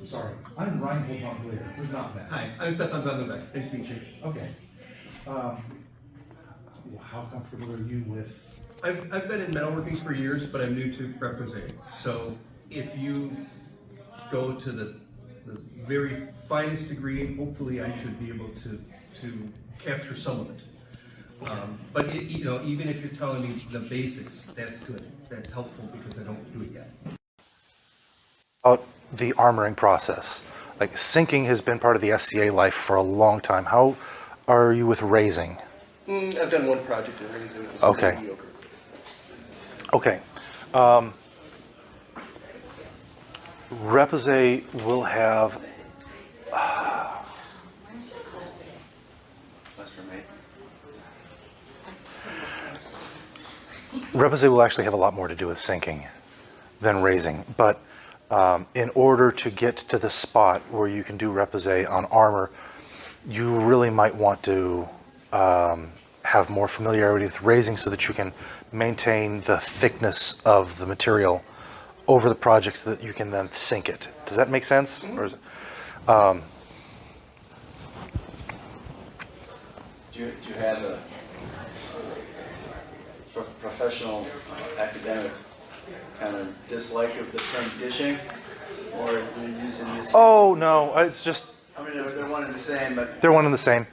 sorry. I'm Reinhold von Blair. We've not met. Hi, I'm Stefan van der Beek. Nice to meet you. Okay. How comfortable are you with? I've been in metalworking for years, but I'm new to Repoussé. So if you go to the very finest degree, hopefully I should be able to capture some of it. But you know, even if you're telling me the basics, that's good. That's helpful because I don't do it yet. About the armoring process, like sinking has been part of the SCA life for a long time. How are you with raising? I've done one project in raising. It was Okay. mediocre. Okay. Repoussé will have. Repoussé will actually have a lot more to do with sinking than raising, but in order to get to the spot where you can do repoussé on armor, you really might want to have more familiarity with raising so that you can maintain the thickness of the material over the project so that you can then sink it. Does that make sense? Mm-hmm. Or is it, do you have a professional academic kind of dislike of the term dishing, or are you using this? Oh no, it's just. I mean, they're one and the same, but they're one and the same.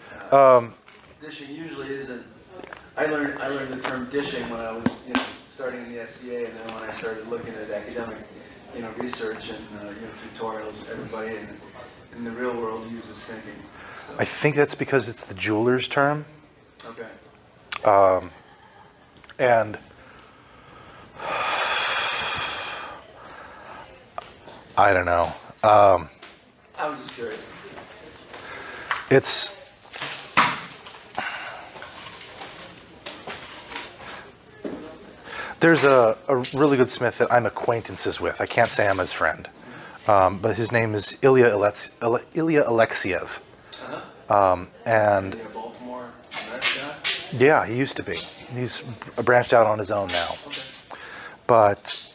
Dishing usually isn't. I learned the term dishing when I was starting in the SCA, and then when I started looking at academic research and tutorials, everybody in the real world uses sinking. So. I think that's because it's the jeweler's term. Okay. And I don't know. I was just curious. It's there's a really good smith that I'm acquaintances with. I can't say I'm his friend, but his name is Ilya Alexiev. And Baltimore, yeah, he used to be. He's branched out on his own now. Okay. But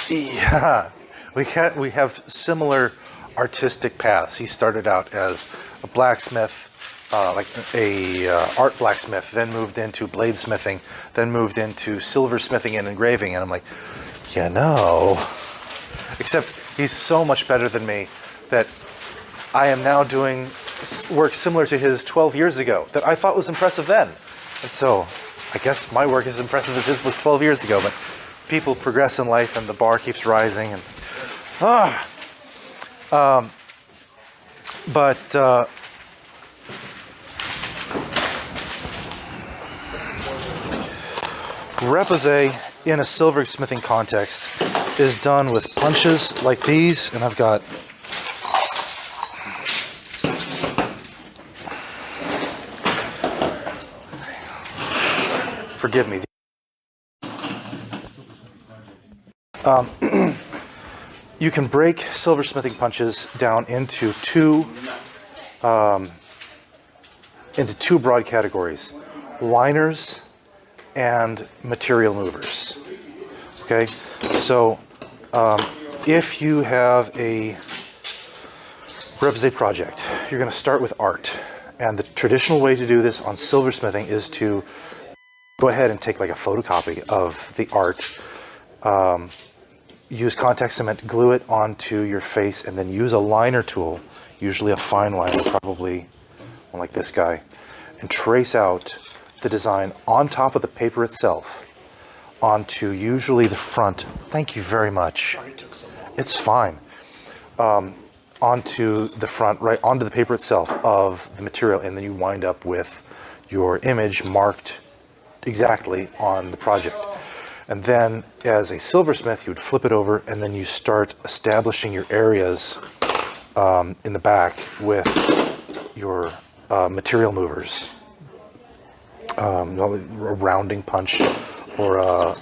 yeah, we have similar artistic paths. He started out as a blacksmith, like a art blacksmith, then moved into bladesmithing, then moved into silversmithing and engraving. And I'm like, except he's so much better than me that I am now doing work similar to his 12 years ago that I thought was impressive then. And so I guess my work is as impressive as his was 12 years ago, but people progress in life and the bar keeps rising. And repoussé in a silversmithing context is done with punches like these, and I've got forgive me. You can break silversmithing punches down into two broad categories: liners and material movers. Okay, so if you have a repoussé project, you're going to start with art, and the traditional way to do this on silversmithing is to go ahead and take like a photocopy of the art, use contact cement, glue it onto your face, and then use a liner tool, usually a fine liner, probably one like this guy, and trace out the design on top of the paper itself onto usually the front. Thank you very much. Sorry it took so long. It's fine. Onto the front, right onto the paper itself of the material, and then you wind up with your image marked exactly on the project. And then as a silversmith, you would flip it over, and then you start establishing your areas in the back with your material movers. A rounding punch or a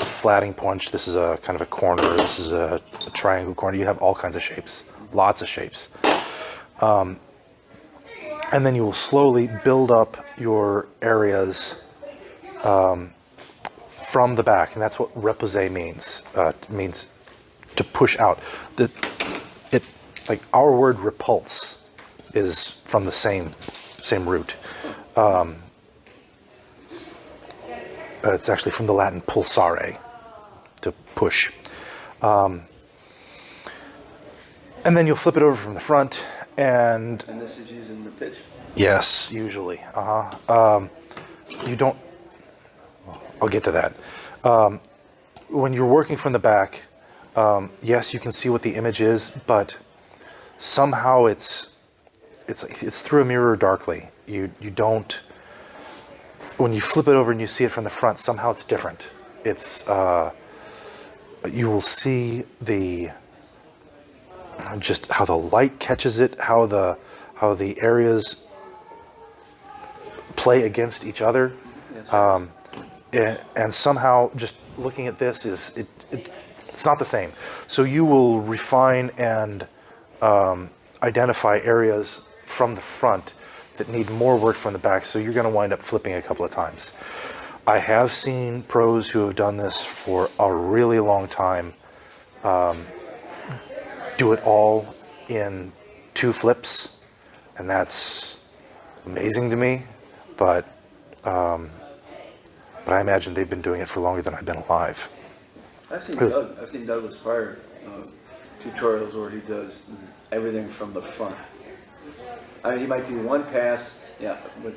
flatting punch. This is a kind of a corner. This is a triangle corner. You have all kinds of shapes, lots of shapes. And then you will slowly build up your areas from the back, and that's what repoussé means. Means to push out. Like our word repulse is from the same root. It's actually from the Latin pulsare, to push. And then you'll flip it over from the front, and this is using the pitch. yes, usually. You don't. I'll get to that. When you're working from the back, yes, you can see what the image is, but somehow it's through a mirror darkly. You don't. When you flip it over and you see it from the front, somehow it's different. It's you will see just how the light catches it, how the areas play against each other, and somehow just looking at this it's not the same. So you will refine and identify areas from the front that need more work from the back, so you're going to wind up flipping a couple of times. I have seen pros who have done this for a really long time do it all in 2 flips, and that's amazing to me, but I imagine they've been doing it for longer than I've been alive. I've seen Douglas prior tutorials where he does everything from the front. I mean, he might do one pass, yeah, but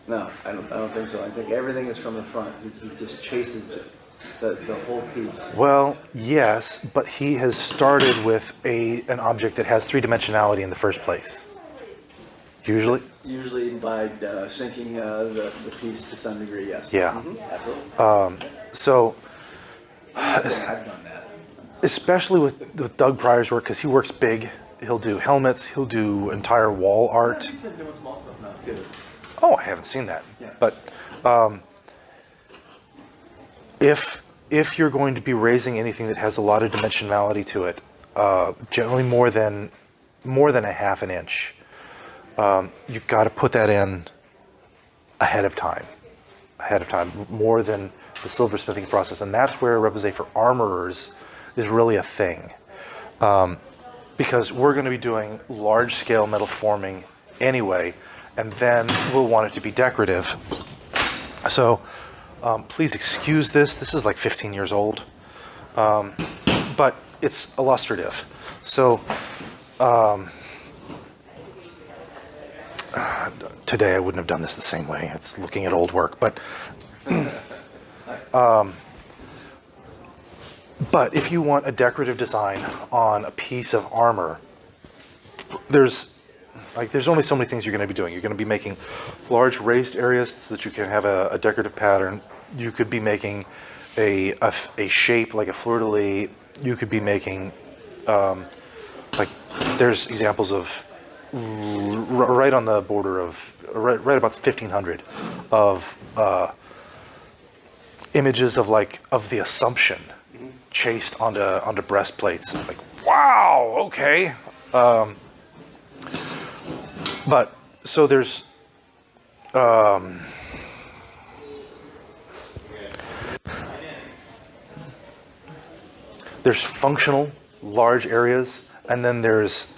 no, I don't think so. I think everything is from the front. He just chases the whole piece. Well, yes, but he has started with an object that has 3-dimensionality in the first place. Usually by sinking the piece to some degree, yes. Yeah. Absolutely. So I've done that. especially with Doug Pryor's work, because he works big. He'll do helmets, he'll do entire wall art. He's been doing small stuff now too. Oh, I haven't seen that. Yeah. But if you're going to be raising anything that has a lot of dimensionality to it, generally more than a half an inch, you've got to put that in ahead of time, more than the silversmithing process, and that's where repoussé for armorers is really a thing. Because we're going to be doing large-scale metal forming anyway, and then we'll want it to be decorative. So please excuse this. This is like 15 years old, but it's illustrative. So today I wouldn't have done this the same way. It's looking at old work, but but if you want a decorative design on a piece of armor, there's only so many things you're going to be doing. You're going to be making large raised areas so that you can have a decorative pattern. You could be making a shape like a fleur-de-lis. You could be making like there's examples of right on the border of right about 1500 of images of the Assumption chased onto breastplates. It's like, wow, okay. But so there's functional large areas, and then there's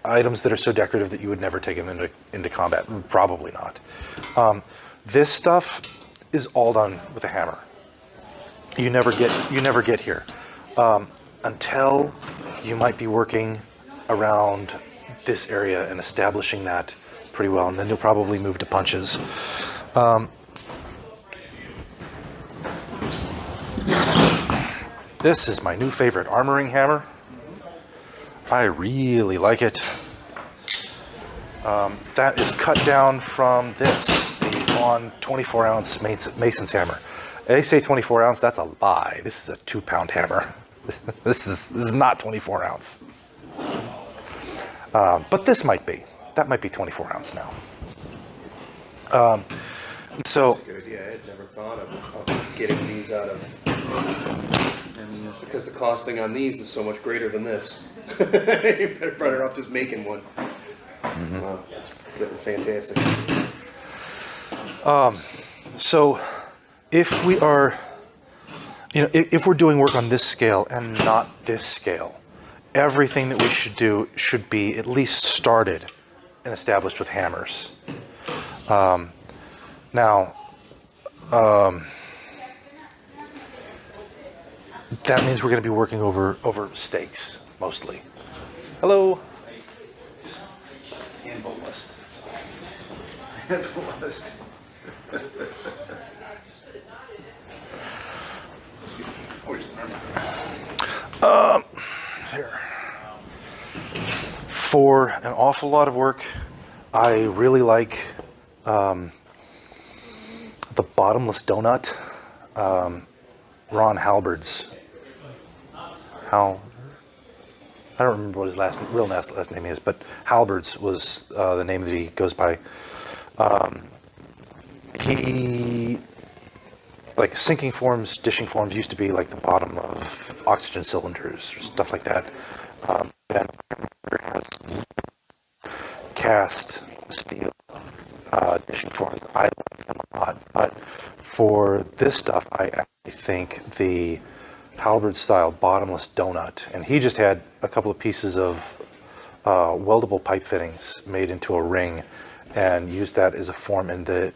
items that are so decorative that you would never take them into combat. Probably not. This stuff is all done with a hammer. You never get here until you might be working around this area and establishing that pretty well, and then you'll probably move to punches. This is my new favorite armoring hammer. I really like it. That is cut down from this, on 24-ounce Mason's hammer. They say 24 ounce, that's a lie. This is a 2-pound hammer. This is not 24 ounce. But this might be. That might be 24 ounce now. So That's a good idea. I had never thought of getting these out of, because the costing on these is so much greater than this. You better better off just making one. Wow, that's fantastic. So if we are, if we're doing work on this scale and not this scale, everything that we should do should be at least started and established with hammers. Now, that means we're going to be working over stakes mostly. Hello. Handle list. Here. For an awful lot of work, I really like the bottomless donut, Ron Halberd's. I don't remember what his real last name is, but Halberd's was the name that he goes by. He, like sinking forms, dishing forms used to be like the bottom of oxygen cylinders, or stuff like that. Then cast steel dishing forms. I like them a lot, but for this stuff, I actually think the Halberd style bottomless donut, and he just had a couple of pieces of weldable pipe fittings made into a ring and used that as a form. And the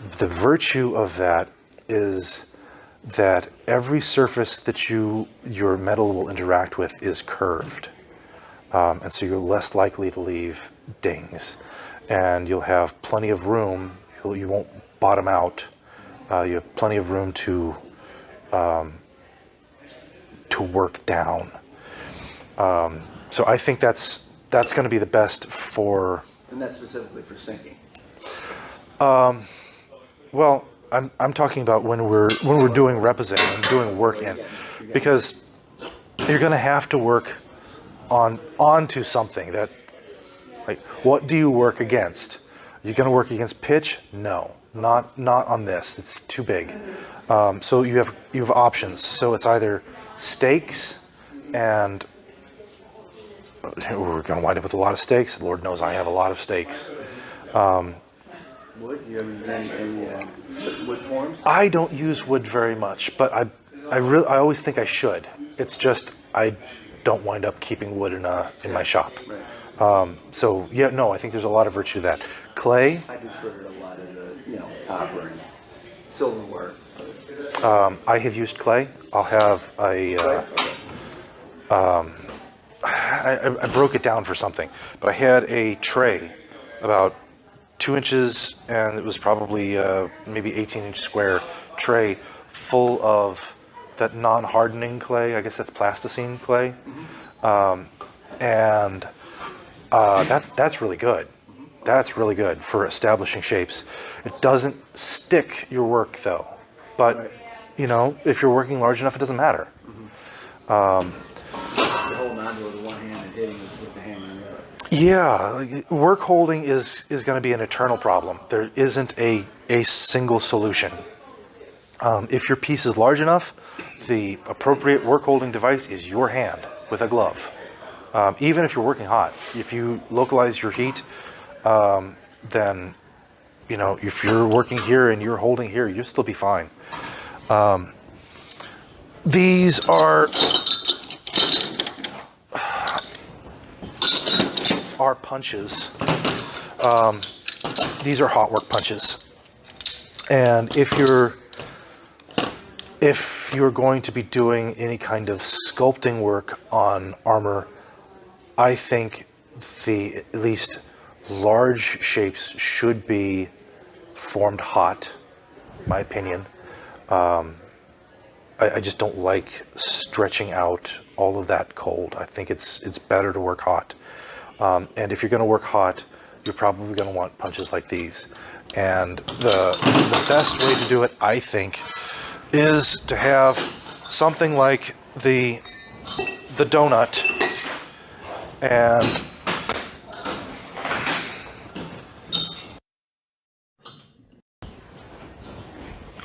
virtue of that is that every surface that your metal will interact with is curved, and so you're less likely to leave dings, and you'll have plenty of room. You won't bottom out. You have plenty of room to work down. So I think that's going to be the best for. And that's specifically for sinking. Well, I'm talking about when we're doing repoussé and doing work in, because you're going to have to work onto something that, like, what do you work against? You're going to work against pitch? No, not on this. It's too big. So you have options. So it's either stakes, and we're going to wind up with a lot of stakes. Lord knows I have a lot of stakes. Wood? Do you have any wood forms? I don't use wood very much, but I always think I should. It's just I don't wind up keeping wood in my shop. Right. So yeah, no, I think there's a lot of virtue to that. Clay. I preferred a lot of the copper and silverware. I have used clay. I'll have I broke it down for something, but I had a tray about 2 inches, and it was probably maybe 18-inch square tray full of that non-hardening clay. I guess that's plasticine clay, and that's really good. That's really good for establishing shapes. It doesn't stick your work though, but Right. If you're working large enough, it doesn't matter. You're holding on to it with one hand and hitting it with the hammer in the other. Yeah, work holding is going to be an eternal problem. There isn't a single solution. If your piece is large enough, the appropriate work holding device is your hand with a glove. Even if you're working hot, if you localize your heat, then if you're working here and you're holding here, you'll still be fine. These are punches. These are hot work punches, and if you're going to be doing any kind of sculpting work on armor, I think at least large shapes should be formed hot, in my opinion. I just don't like stretching out all of that cold. I think it's better to work hot. And if you're going to work hot, you're probably going to want punches like these. And the best way to do it, I think, is to have something like the donut, and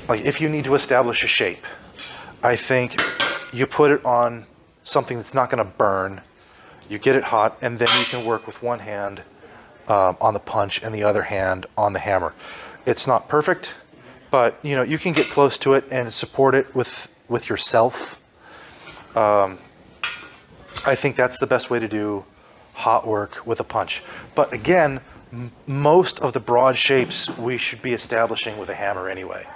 like if you need to establish a shape, I think you put it on something that's not going to burn. You get it hot, and then you can work with one hand on the punch and the other hand on the hammer. It's not perfect, but you know, you can get close to it and support it with yourself. I think that's the best way to do hot work with a punch. But again, most of the broad shapes we should be establishing with a hammer anyway.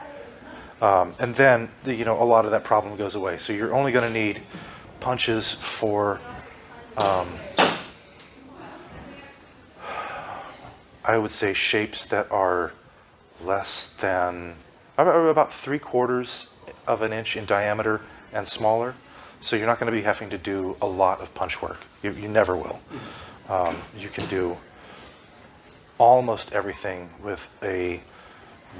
And then, you know, a lot of that problem goes away. So you're only going to need punches for, I would say, shapes that are less than, about 3/4 of an inch in diameter and smaller. So you're not going to be having to do a lot of punch work. You never will. You can do almost everything with a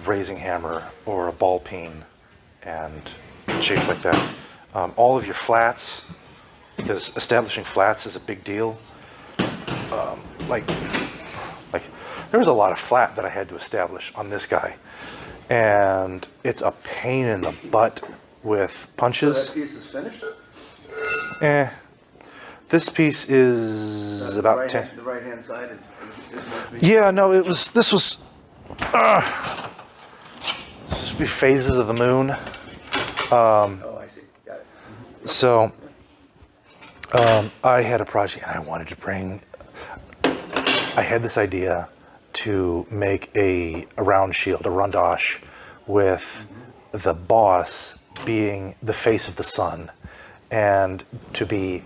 raising hammer or a ball peen and shapes like that. All of your flats, because establishing flats is a big deal. Like there was a lot of flat that I had to establish on this guy, and it's a pain in the butt with punches. So that piece is finished? This piece is about 10. The right-hand side is Yeah, no, this was phases of the moon. oh, I see. Got it. So I had a project and I wanted to I had this idea to make a round shield, a rundosh, with the boss being the face of the sun and to be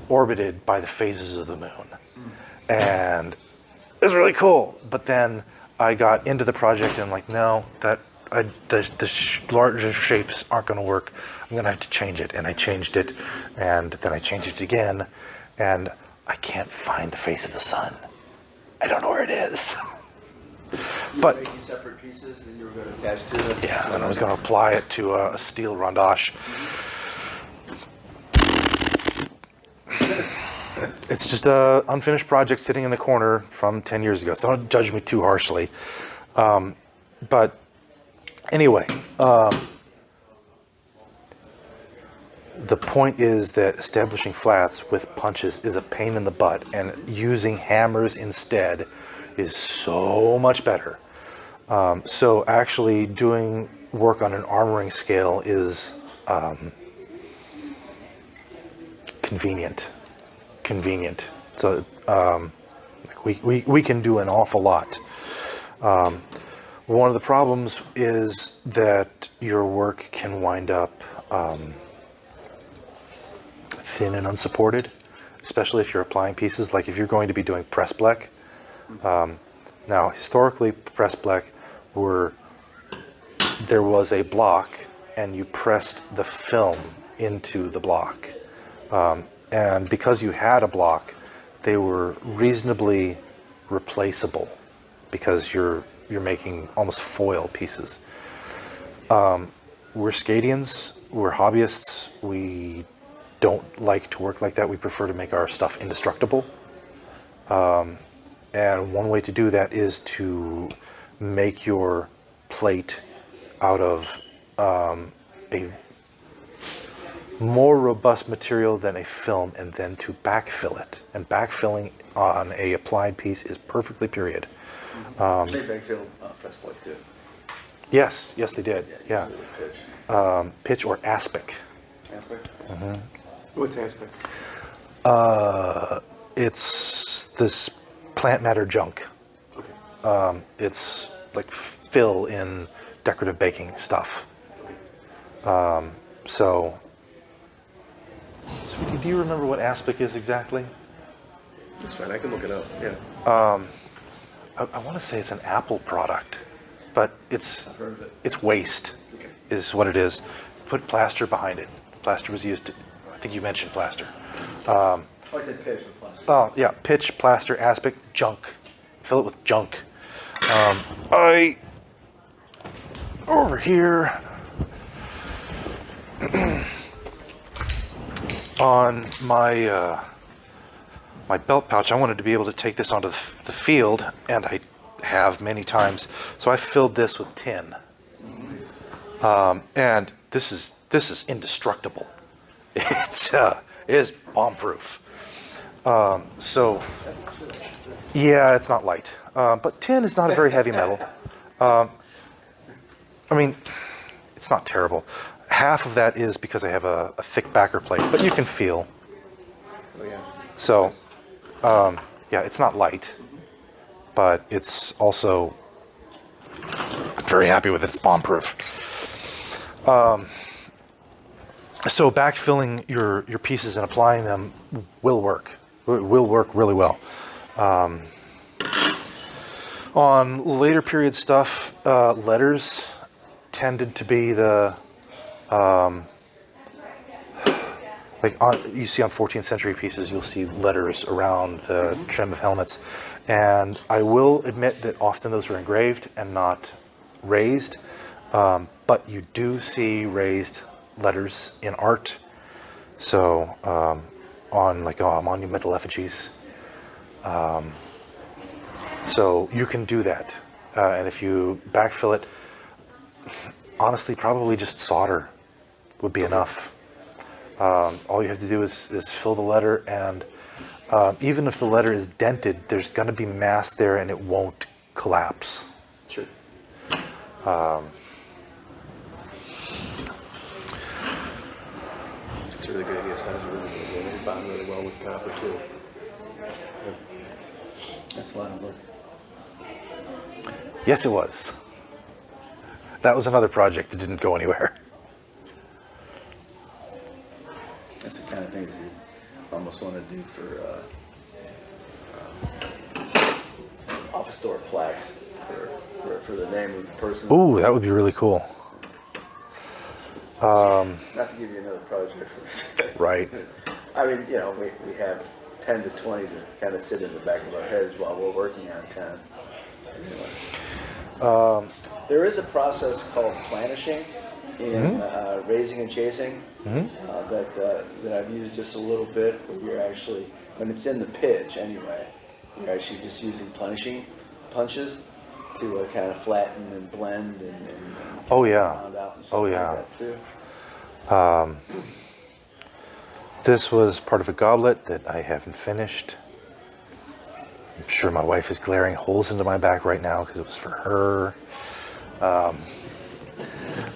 orbited by the phases of the moon. And it was really cool. But then I got into the project and I'm like, no, the larger shapes aren't going to work. I'm going to have to change it. And I changed it, and then I changed it again, and I can't find the face of the sun. I don't know where it is. But making separate pieces that you were going to attach to it. Yeah, and I was going to apply it to a steel rundosh. It's just an unfinished project sitting in the corner from 10 years ago, so don't judge me too harshly. But anyway, the point is that establishing flats with punches is a pain in the butt, and using hammers instead is so much better. So actually doing work on an armoring scale is convenient. So we can do an awful lot. One of the problems is that your work can wind up thin and unsupported, especially if you're applying pieces. Like if you're going to be doing press bleck. Now, historically, press bleck there was a block, and you pressed the film into the block. And because you had a block, they were reasonably replaceable because you're making almost foil pieces. We're Scadians, we're hobbyists, we don't like to work like that. We prefer to make our stuff indestructible. And one way to do that is to make your plate out of a more robust material than a film, and then to backfill it. And backfilling on a applied piece is perfectly period. They backfill press plate too. Yes, they did. Yeah. Pitch. Pitch or aspic. Aspect? What's aspect? It's this plant matter junk. Okay. It's like fill in decorative baking stuff. So do you remember what aspic is exactly? That's fine. I can look it up. Yeah. I want to say it's an Apple product, but it's I've heard of it. it's waste, Okay. is what it is. Put plaster behind it. Plaster was used to, I think you mentioned plaster. Oh, I said pitch with plastic. Oh yeah, pitch, plaster, aspic, junk. Fill it with junk. Over here on my my belt pouch, I wanted to be able to take this onto the field, and I have many times. So I filled this with tin, and this is indestructible. It is bomb-proof. So yeah, it's not light, but tin is not a very heavy metal. I mean, it's not terrible. Half of that is because I have a thick backer plate, but you can feel. Oh, yeah. So, yeah, it's not light, but it's also I'm very happy with it. It's bomb-proof. So backfilling your pieces and applying them will work. Will work really well. On later period stuff, letters tended to be the you see on 14th century pieces, you'll see letters around the trim of helmets, and I will admit that often those are engraved and not raised, but you do see raised letters in art. So on like monumental effigies. So you can do that, and if you backfill it, honestly, probably just solder would be enough. All you have to do is fill the letter, and even if the letter is dented, there's going to be mass there, and it won't collapse. Sure. It's a really good idea. Sounds really good. It bond really well with copper too. That's a lot of work. Yes, it was. That was another project that didn't go anywhere. That's the kind of things you almost want to do for office door plaques for the name of the person. Ooh, that would be really cool. Not to give you another project for Right. I mean, you know, we have 10 to 20 that kind of sit in the back of our heads while we're working on 10. Anyway. There is a process called planishing in raising and chasing that I've used just a little bit, where you're actually, when it's in the pitch anyway, you're actually just using planishing punches to kind of flatten and blend and Oh yeah. round out and stuff Oh like yeah. that too. This was part of a goblet that I haven't finished. I'm sure my wife is glaring holes into my back right now because it was for her.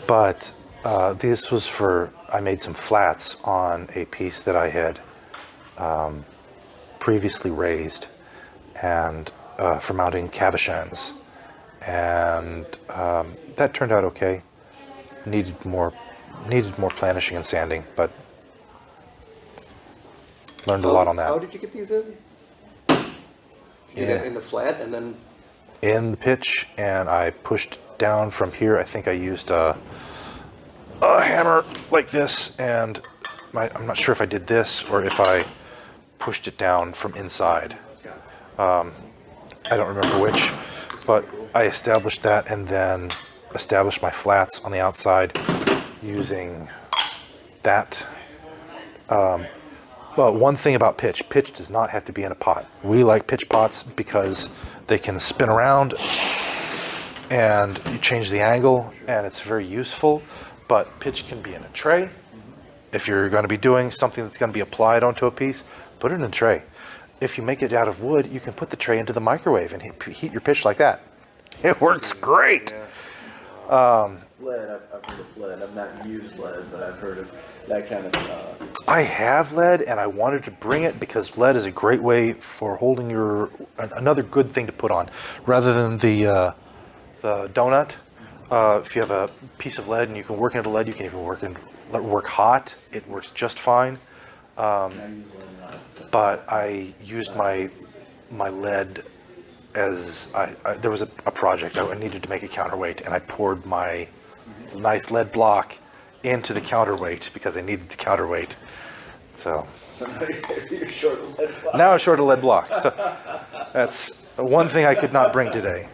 But this was for, I made some flats on a piece that I had previously raised, and for mounting cabochons. And that turned out okay. Needed more planishing and sanding, but learned a lot on that. How did you get these in? You did it in the flat and then... In the pitch, and I pushed down from here. I think I used a hammer like this, and I'm not sure if I did this or if I pushed it down from inside. I don't remember which, but I established that and then established my flats on the outside using that. Well, one thing about pitch does not have to be in a pot. We like pitch pots because they can spin around and you change the angle, and it's very useful. But pitch can be in a tray. If you're going to be doing something that's going to be applied onto a piece, put it in a tray. If you make it out of wood, you can put the tray into the microwave and heat your pitch like that. It works great. Lead, I've heard of lead. I've not used lead, but I've heard of that kind of... I have lead, and I wanted to bring it because lead is a great way for holding another good thing to put on, rather than the donut. If you have a piece of lead and you can work into lead, you can even work hot. It works just fine. But I used my lead as there was a project. I needed to make a counterweight, and I poured my nice lead block into the counterweight because I needed the counterweight. So You're short of lead block. now I'm short of lead block. So that's one thing I could not bring today.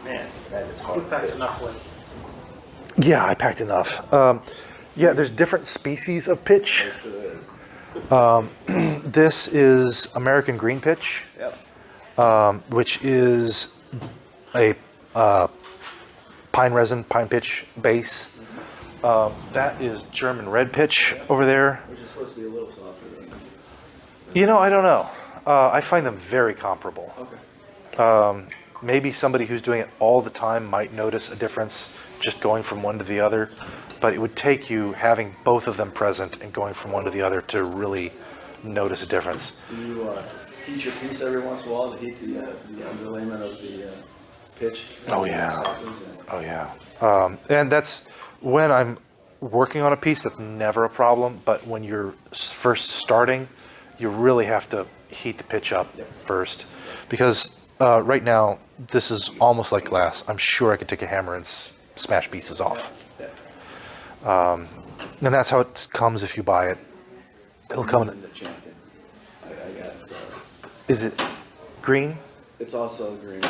Man, that is hard. You packed enough lead. Yeah, I packed enough. Yeah, there's different species of pitch. This is American green pitch, which is a pine pitch base. That is German red pitch over there. Which is supposed to be a little softer than... You know, I don't know. I find them very comparable. Okay. maybe somebody who's doing it all the time might notice a difference just going from one to the other, but it would take you having both of them present and going from one to the other to really notice a difference. Do you heat your piece every once in a while to heat the underlayment of the pitch? Oh yeah. Oh yeah. And that's when I'm working on a piece, that's never a problem, but when you're first starting, you really have to heat the pitch up first, because right now this is almost like glass. I'm sure I could take a hammer and smash pieces off. And that's how it comes if you buy it. It'll come in. The champion. I got. Is it green? It's also green. The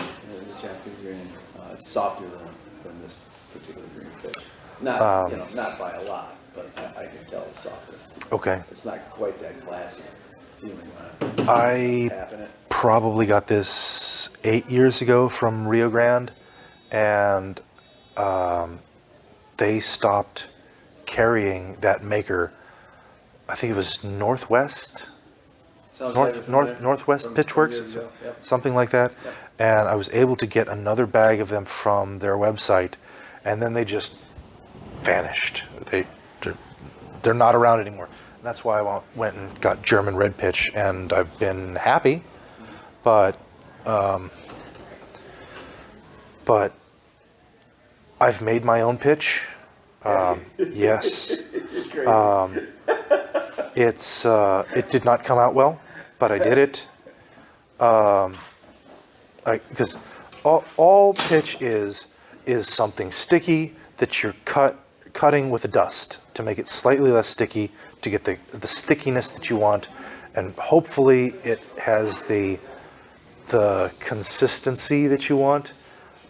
champion green. It's softer than this particular green pitch. Not not by a lot, but I can tell it's softer. Okay. It's not quite that glassy feeling when I'm I tapping it. probably got this 8 years ago from Rio Grande, and they stopped carrying that maker. I think it was Northwest Northwest Pitchworks, something like that. Yep. And I was able to get another bag of them from their website, and then they just vanished. They're not around anymore. And that's why I went and got German red pitch, and I've been happy, but I've made my own pitch. Yes. It did not come out well, but I did it. Because all pitch is something sticky that you're cutting with a dust to make it slightly less sticky, to get the stickiness that you want, and hopefully it has the consistency that you want.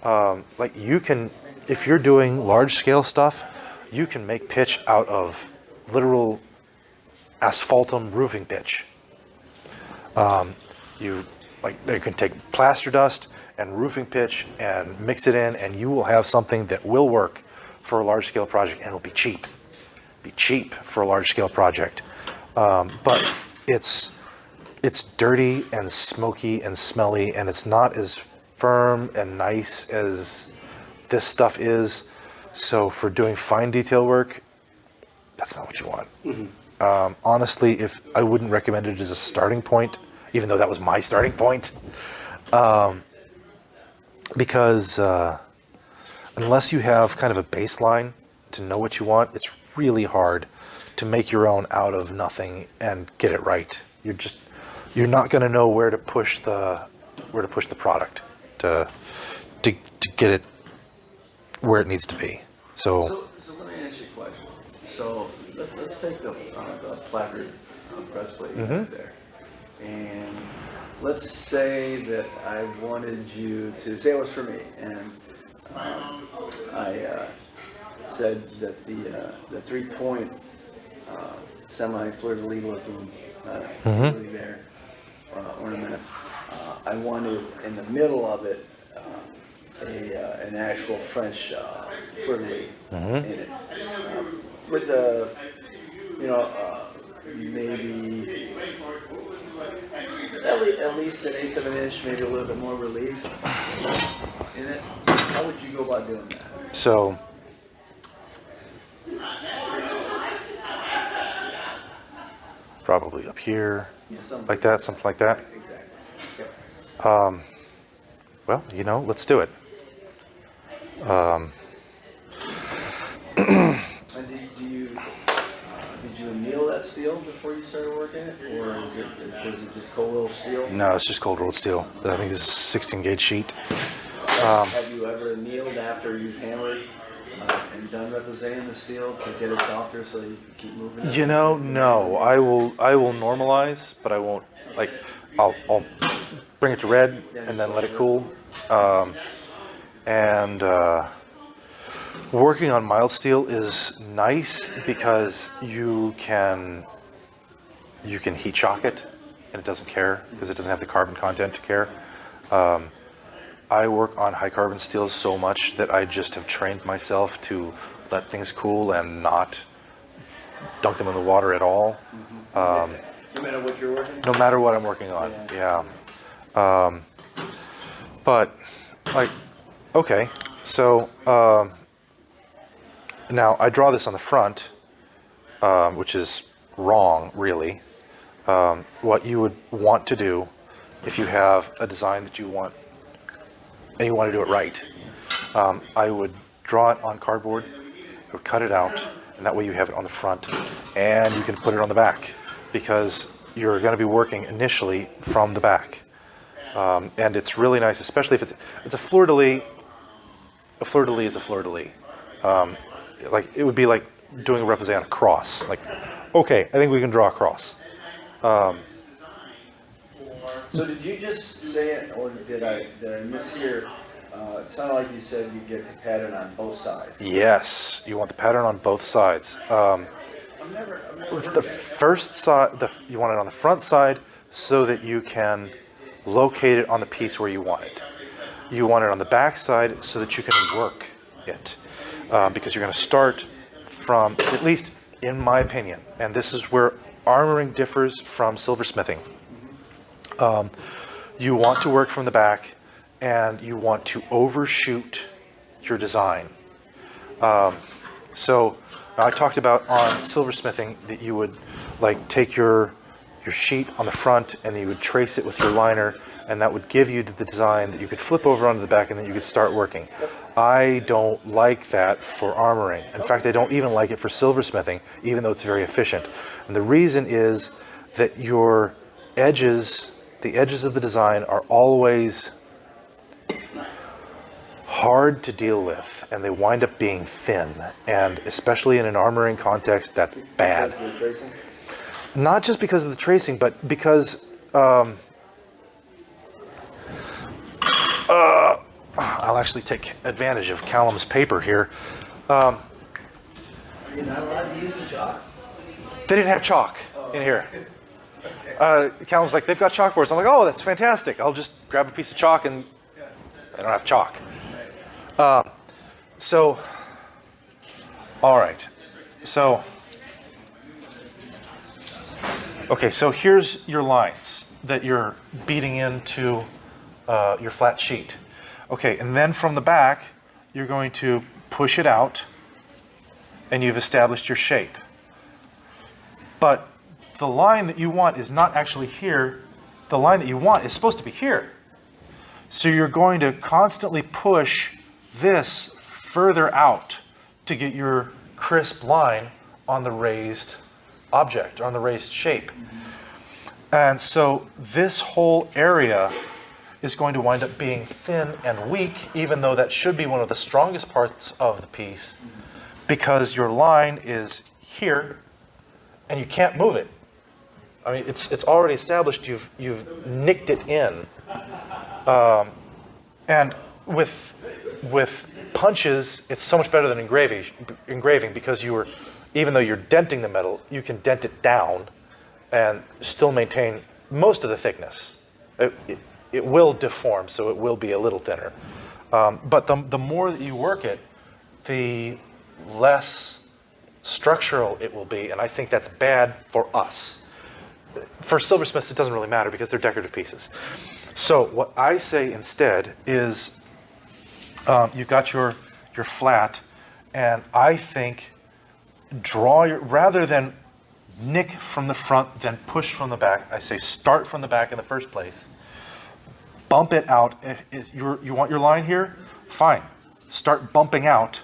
Like you can, if you're doing large scale stuff, you can make pitch out of literal asphaltum roofing pitch. You can take plaster dust and roofing pitch and mix it in, and you will have something that will work for a large scale project, and it'll be cheap. Be cheap for a large scale project. But it's dirty and smoky and smelly, and it's not as firm and nice as this stuff is. So for doing fine detail work, that's not what you want. Mm-hmm. Honestly, if I wouldn't recommend it as a starting point, even though that was my starting point, because unless you have kind of a baseline to know what you want, it's really hard to make your own out of nothing and get it right. You're not going to know where to push the product to get it where it needs to be. So let me ask you a question. So let's take the placard press plate right there, and let's say that I wanted you to say it was for me, and I said that the 3-point semi fleur-de-lis looking there ornament, I wanted in the middle of it an actual French fleur-de-lis in it, with the maybe at least an 1/8 of an inch, maybe a little bit more relief in it. How would you go about doing that? So probably up here, like that, something like that. Exactly. Okay. Well, let's do it. And did you anneal that steel before you started working it, or was it just cold rolled steel? No, it's just cold rolled steel. I think this is 16 gauge sheet. Have you ever annealed after you've hammered and done repoussé in the steel to get it softer so you can keep moving it? No. I will normalize, but I won't I'll bring it to red and then let it cool. Working on mild steel is nice because you can heat shock it and it doesn't care because it doesn't have the carbon content to care. I work on high carbon steels so much that I just have trained myself to let things cool and not dunk them in the water at all. No matter what you're working on? No matter what I'm working on, yeah. But like, okay, so now I draw this on the front, which is wrong, really. What you would want to do if you have a design that you want, and you want to do it right, I would draw it on cardboard, I would cut it out, and that way you have it on the front, and you can put it on the back, because you're going to be working initially from the back. And it's really nice, especially if it's a fleur-de-lis. A fleur-de-lis is a fleur-de-lis. Like, it would be like doing a repoussé on a cross. Like, okay, I think we can draw a cross. So did you just say it, or did I mishear? It sounded like you said you get the pattern on both sides. Yes, you want the pattern on both sides. I've never The first side, you want it on the front side so that you can locate it on the piece where you want it. You want it on the back side so that you can work it. Because you're going to start from, at least in my opinion, and this is where armoring differs from silversmithing. You want to work from the back, and you want to overshoot your design. So now I talked about on silversmithing that you would like take your sheet on the front and you would trace it with your liner, and that would give you the design that you could flip over onto the back and then you could start working. I don't like that for armoring. In fact, I don't even like it for silversmithing, even though it's very efficient. And the reason is that your edges, the edges of the design are always hard to deal with, and they wind up being thin, and especially in an armoring context, that's bad. Because of the tracing? Not just because of the tracing, but because I'll actually take advantage of Callum's paper here. You're not allowed to use the chalk? They didn't have chalk in here. Callum's like, they've got chalkboards. I'm like, oh, that's fantastic. I'll just grab a piece of chalk, and they don't have chalk. So, all right. So, okay, so here's your lines that you're beating into your flat sheet. Okay, and then from the back, you're going to push it out, and you've established your shape. But the line that you want is not actually here. The line that you want is supposed to be here. So you're going to constantly push this further out to get your crisp line on the raised object, or on the raised shape. And so this whole area is going to wind up being thin and weak, even though that should be one of the strongest parts of the piece, because your line is here and you can't move it. I mean, it's already established. You've nicked it in, and with punches, it's so much better than engraving because even though you're denting the metal, you can dent it down and still maintain most of the thickness. It will deform, so it will be a little thinner. But the more that you work it, the less structural it will be, and I think that's bad for us. For silversmiths, it doesn't really matter because they're decorative pieces. So what I say instead is you've got your flat, and I think rather than nick from the front, then push from the back, I say start from the back in the first place. Bump it out. You want your line here? Fine. Start bumping out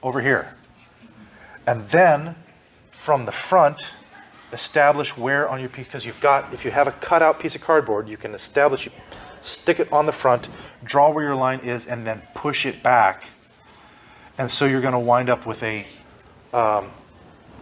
over here. And then from the front, establish where on your piece, because if you have a cutout piece of cardboard, you can establish, stick it on the front, draw where your line is, and then push it back. And so you're going to wind up with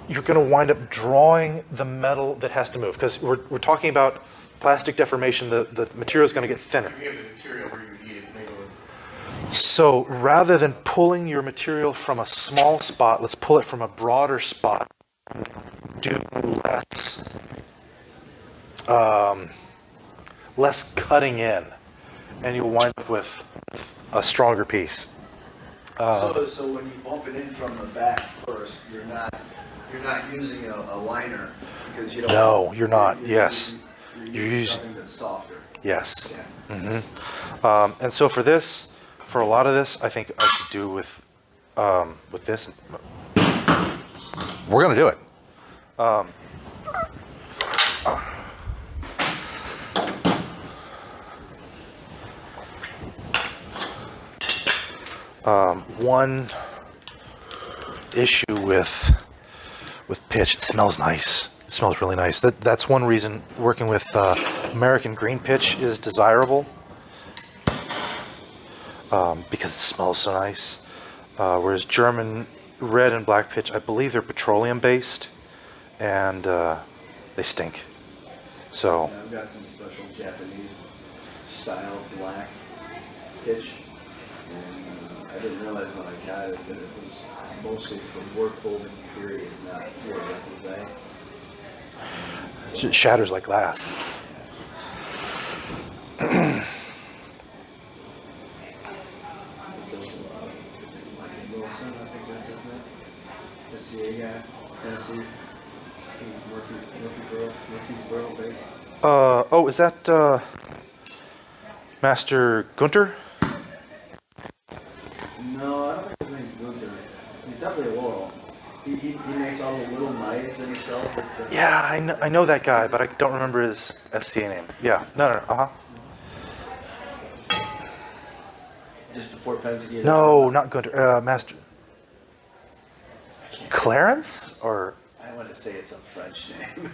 you're going to wind up drawing the metal that has to move, because we're talking about plastic deformation. The material is going to get thinner. You have the material where you need it. So rather than pulling your material from a small spot, let's pull it from a broader spot. Do less cutting in, and you'll wind up with a stronger piece. So when you bump it in from the back first, you're not using a liner because you don't. No, you're not. Yes. You're using something that's softer. Yes. Yeah. And so for this, For a lot of this, I think I could do with this. We're gonna do it. One issue with pitch, it smells nice. It smells really nice. That's one reason working with American green pitch is desirable, because it smells so nice. Whereas German red and black pitch, I believe they're petroleum based, and they stink. So Yeah, I've got some special Japanese style black pitch, and I didn't realize when I got it that it was mostly for work holding period, not for Repoussé. it shatters like glass. Wilson, I think that's his name. SCA guy, Tennessee. Murfreesboro based. Oh, is that Master Gunter? No, I don't think his name's Gunther. He's definitely a Laurel. He makes all the little knives that he sells. Yeah, I know that guy, but I don't remember his SCA name. Yeah, no. Just before Pensacola. No, not Gunter. Master Clarence or I want to say it's a French name.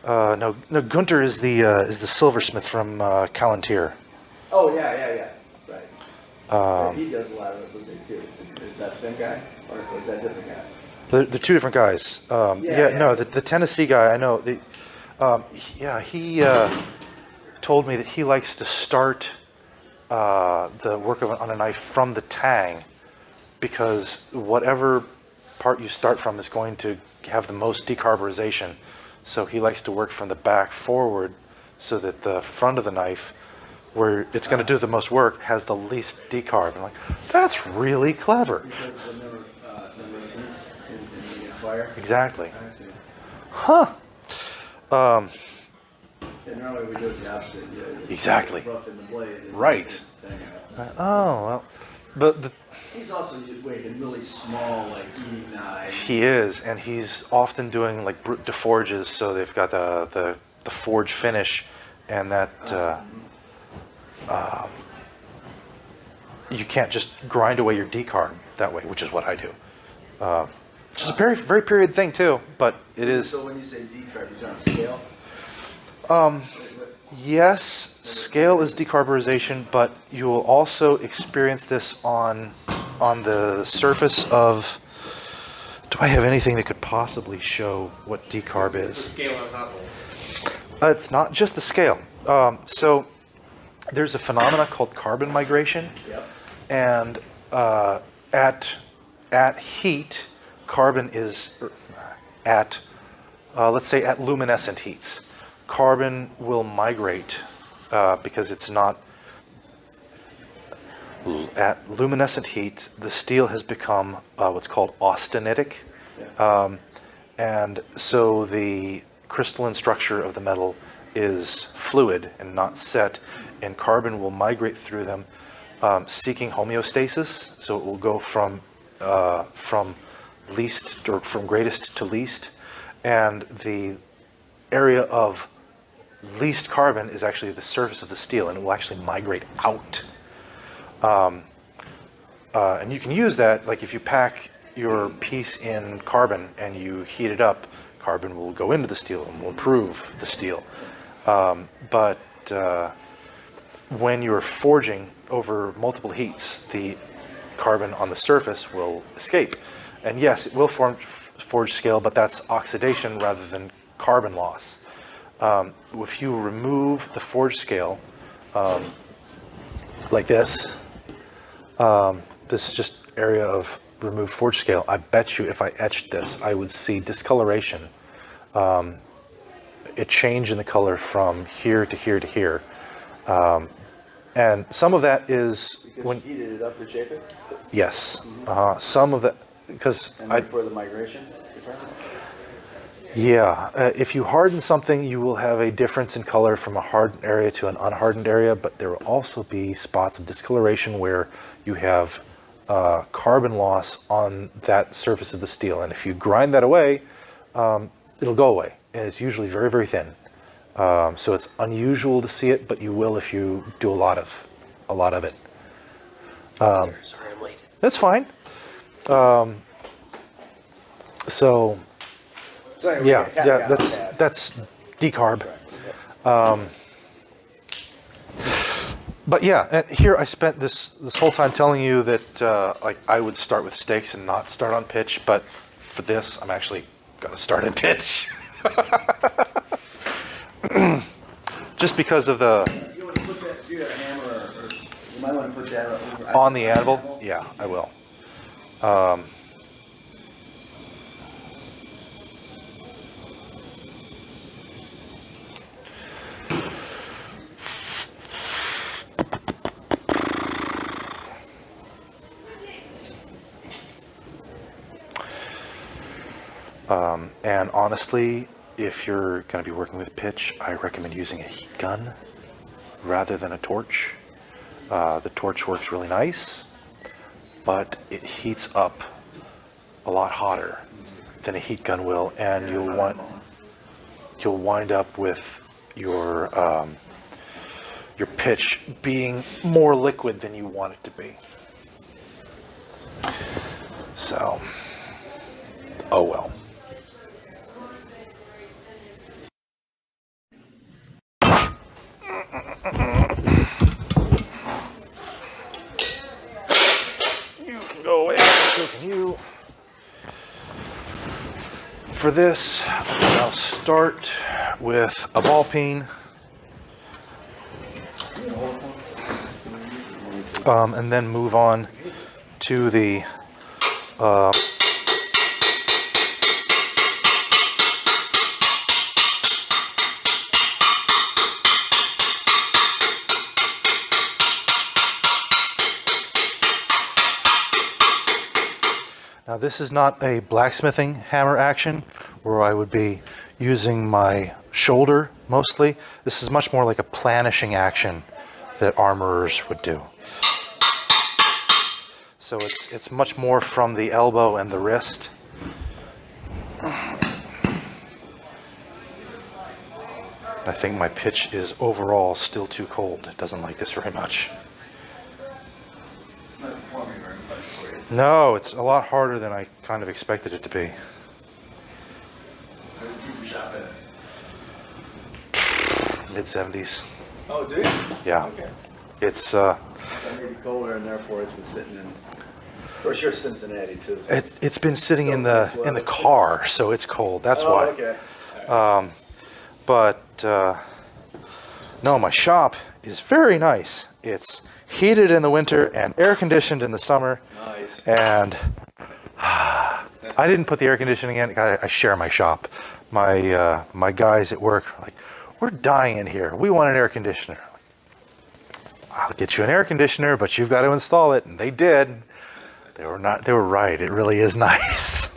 no, Gunter is the silversmith from Callantyre. Oh yeah, right. He does a lot of Repoussé too. Is that the same guy, or is that a different guy? The two different guys. No, the Tennessee guy. I know. He told me that he likes to start the work on a knife from the tang, because whatever part you start from is going to have the most decarburization. So he likes to work from the back forward, so that the front of the knife, where it's going to do the most work, has the least decarb. I'm like, that's really clever. Because the number of heats in the fire. Exactly. I see. Huh. And normally we do it the opposite. Exactly. Rough in the blade. And Right. Oh well, but he's also making really small, like eating knives. he is, and he's often doing like brute deforges, so they've got the forge finish, and that you can't just grind away your decarb that way, which is what I do. Which is a very, very period thing too, but it is. So when you say decarb, you're on scale? Yes, scale is decarburization, but you will also experience this on the surface of. Do I have anything that could possibly show what decarb is? It's the scale on hot roll. It's not just the scale. So there's a phenomena called carbon migration, Yep. and at heat, carbon is at let's say at luminescent heats. Carbon will migrate because it's not at luminescent heat. The steel has become what's called austenitic, and so the crystalline structure of the metal is fluid and not set, and carbon will migrate through them, seeking homeostasis. So it will go from least or from greatest to least, and the area of least carbon is actually the surface of the steel, and it will actually migrate out. And you can use that, like if you pack your piece in carbon and you heat it up, carbon will go into the steel and will improve the steel. But when you're forging over multiple heats, the carbon on the surface will escape. And yes, it will forge scale, but that's oxidation rather than carbon loss. If you remove the forge scale, like this is just area of removed forge scale. I bet you if I etched this, I would see discoloration, a change in the color from here to here to here. And some of that is Because when, you heated it up to shape it? yes, some of that, because And then for the migration? Yeah, if you harden something, you will have a difference in color from a hardened area to an unhardened area, but there will also be spots of discoloration where you have carbon loss on that surface of the steel. And if you grind that away, it'll go away. And it's usually very, very thin. So it's unusual to see it, but you will if you do a lot of it. Sorry, I'm late. That's fine. So yeah, that's decarb. But yeah, and here I spent this whole time telling you that like I would start with stakes and not start on pitch, but for this I'm actually gonna start in pitch. Just because of the You want to put that, you got a hammer, or you might want to put that over on the anvil. Yeah, I will. And honestly, if you're going to be working with pitch, I recommend using a heat gun rather than a torch. The torch works really nice, but it heats up a lot hotter than a heat gun will, and you'll wind up with your pitch being more liquid than you want it to be. So, oh well. You can go away, so can you. For this, I'll start with a ball peen. And then move on to the now this is not a blacksmithing hammer action where I would be using my shoulder mostly. This is much more like a planishing action that armorers would do. So it's much more from the elbow and the wrist. I think my pitch is overall still too cold. It doesn't like this very much. It's not performing very much for you. No, it's a lot harder than I kind of expected it to be. How do you keep your shop at? Mid-70s. Oh, do you? Yeah. Okay. It's It may be colder, and therefore it's been sitting in. Of course, you're Cincinnati too. So it's been sitting in the car, so it's cold. That's why. Okay. But no, my shop is very nice. It's heated in the winter and air conditioned in the summer. Nice. And I didn't put the air conditioning in. I share my shop. My guys at work are like, we're dying in here. We want an air conditioner. I'll get you an air conditioner, but you've got to install it. And they did. They were right. It really is nice.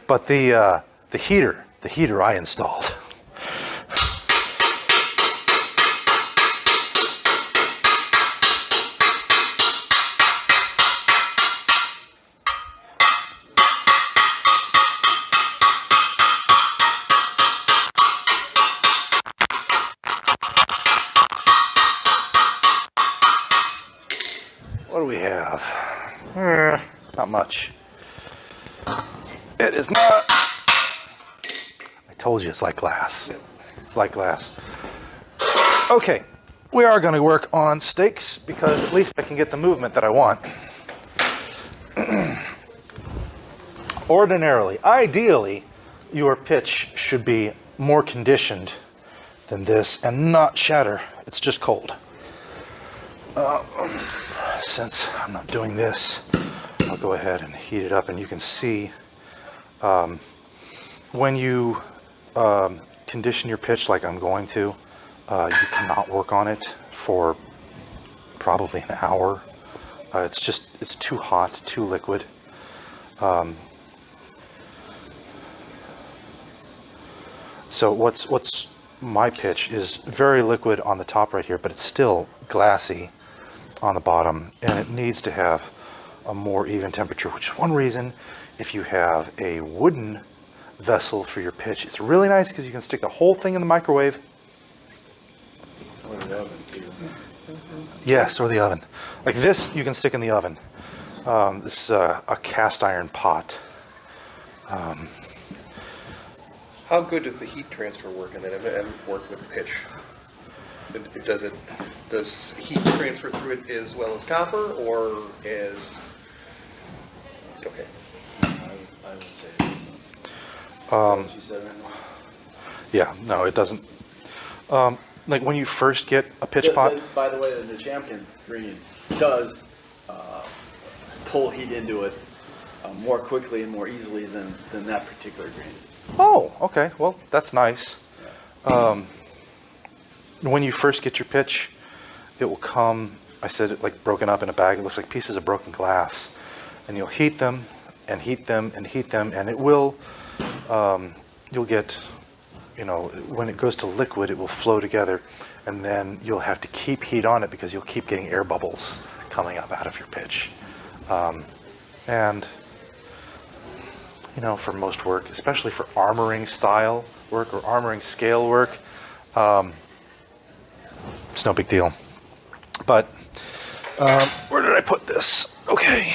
But the heater I installed. What do we have? Not much. It is not. I told you it's like glass. It's like glass. Okay, we are going to work on stakes because at least I can get the movement that I want. Ordinarily, ideally, your pitch should be more conditioned than this and not shatter. It's just cold. Since I'm not doing this, I'll go ahead and heat it up, and you can see when you condition your pitch like I'm going to, you cannot work on it for probably an hour. It's too hot, too liquid. So what's my pitch is very liquid on the top right here, but it's still glassy on the bottom, and it needs to have a more even temperature, which is one reason if you have a wooden vessel for your pitch, it's really nice because you can stick the whole thing in the microwave. Or the oven, too. Yes, or the oven. Like this, you can stick in the oven. This is a cast iron pot. How good does the heat transfer work in that and work with pitch? Does heat transfer through it as well as copper, or as okay? I would say. What you said right now? Yeah, no, it doesn't. Like when you first get a pitch pot. By the way, the champion green does pull heat into it more quickly and more easily than that particular green. Oh, okay. Well, that's nice. When you first get your pitch, it will come, I said it like broken up in a bag. It looks like pieces of broken glass. And you'll heat them and heat them and heat them, and it will, you'll get, you know, when it goes to liquid, it will flow together, and then you'll have to keep heat on it because you'll keep getting air bubbles coming up out of your pitch. And, you know, for most work, especially for armoring style work or armoring scale work, it's no big deal. But where did I put this? Okay.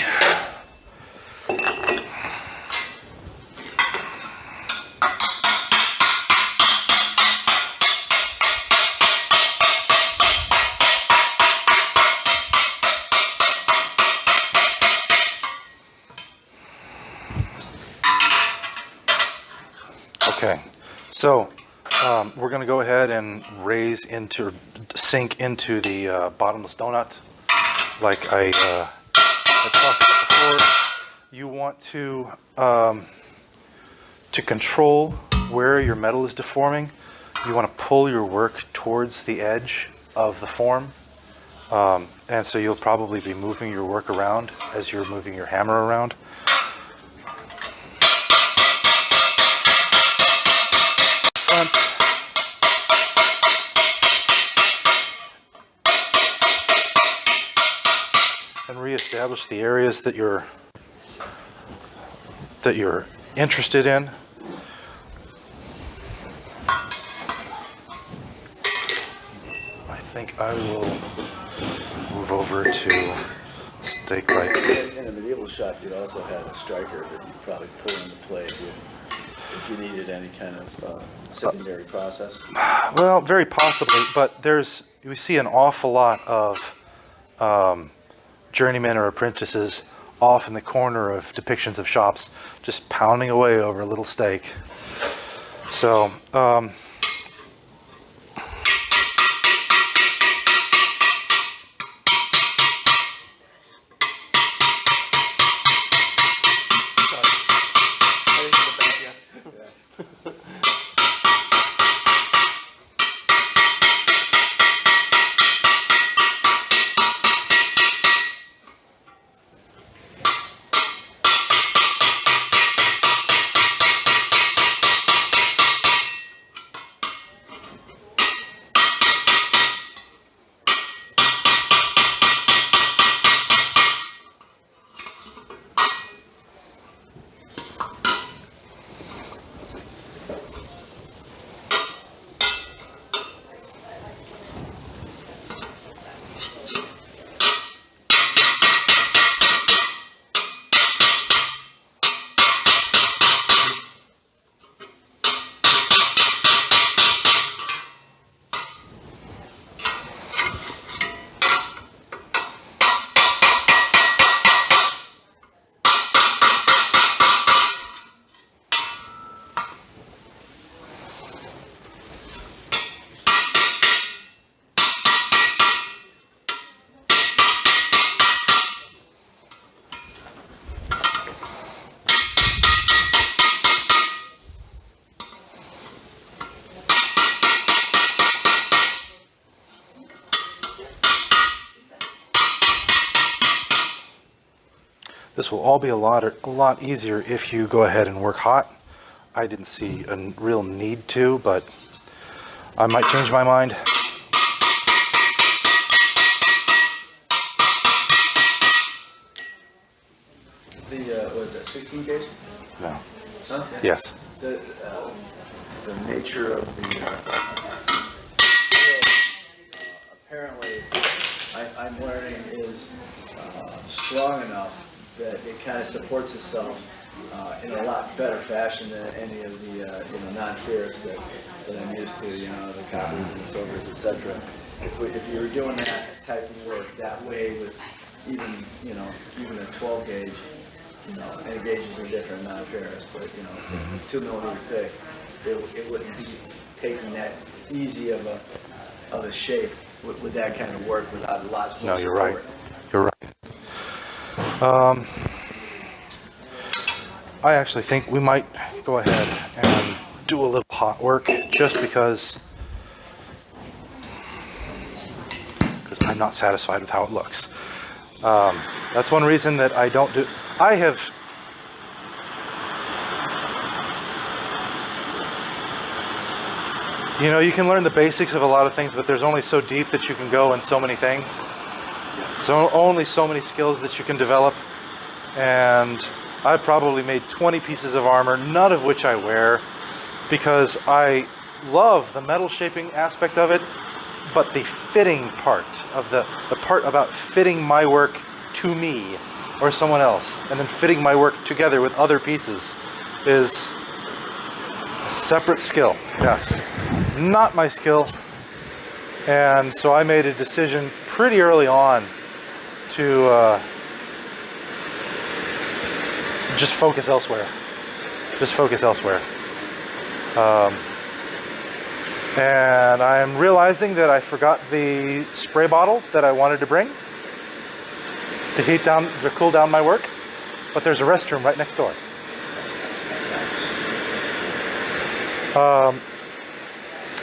Okay, so we're going to go ahead and sink into the bottomless donut, like I talked about before. You want to control where your metal is deforming. You want to pull your work towards the edge of the form, and so you'll probably be moving your work around as you're moving your hammer around. And reestablish the areas that you're interested in. I think I will move over to stake right. In a medieval shop, you'd also have a striker that you'd probably pull into play if you needed any kind of secondary process. Well, very possibly, but we see an awful lot of journeymen or apprentices off in the corner of depictions of shops just pounding away over a little stake. So, this will all be a lot easier if you go ahead and work hot. I didn't see a real need to, but I might change my mind. What is that, 16 gauge? No. Huh? Yes. The nature of the apparently I'm learning is strong enough that it kind of supports itself in a lot better fashion than any of the non-ferrous that I'm used to, the coppers and the silvers, etc. If you were doing that type of work that way with even a 12 gauge, any gauges are different, non-ferrous, but 2 millimeter thick, it wouldn't be taking that easy of a shape with that kind of work without lots more No, you're right. support. You're right. I actually think we might go ahead and do a little hot work just because I'm not satisfied with how it looks. That's one reason that I don't do. I have. You can learn the basics of a lot of things, but there's only so deep that you can go in so many things. So only so many skills that you can develop. And I've probably made 20 pieces of armor, none of which I wear, because I love the metal shaping aspect of it, but the fitting part of the part about fitting my work to me or someone else, and then fitting my work together with other pieces is a separate skill. Yes, not my skill. And so I made a decision pretty early on to just focus elsewhere. Just focus elsewhere. And I'm realizing that I forgot the spray bottle that I wanted to bring to cool down my work, but there's a restroom right next door.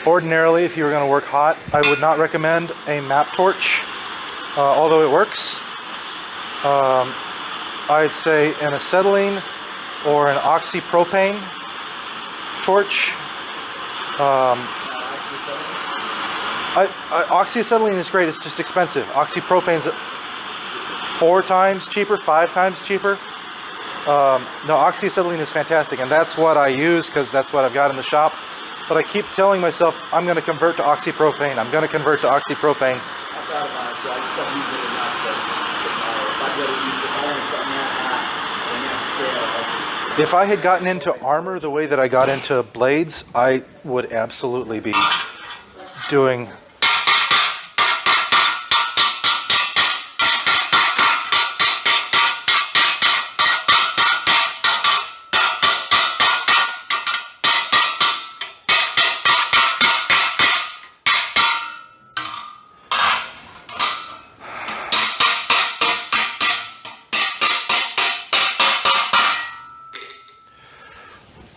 Ordinarily, if you were going to work hot, I would not recommend a map torch, although it works. I'd say an acetylene or an oxypropane torch. Oxyacetylene is great, it's just expensive. Oxypropane's 4 times cheaper, 5 times cheaper. No, oxyacetylene is fantastic, and that's what I use because that's what I've got in the shop. But I keep telling myself, I'm going to convert to oxypropane. I'm going to convert to oxypropane. I thought about it, so I just don't use it enough. If I'd rather use it only something that hot, and that scale. If I had gotten into armor the way that I got into blades, I would absolutely be doing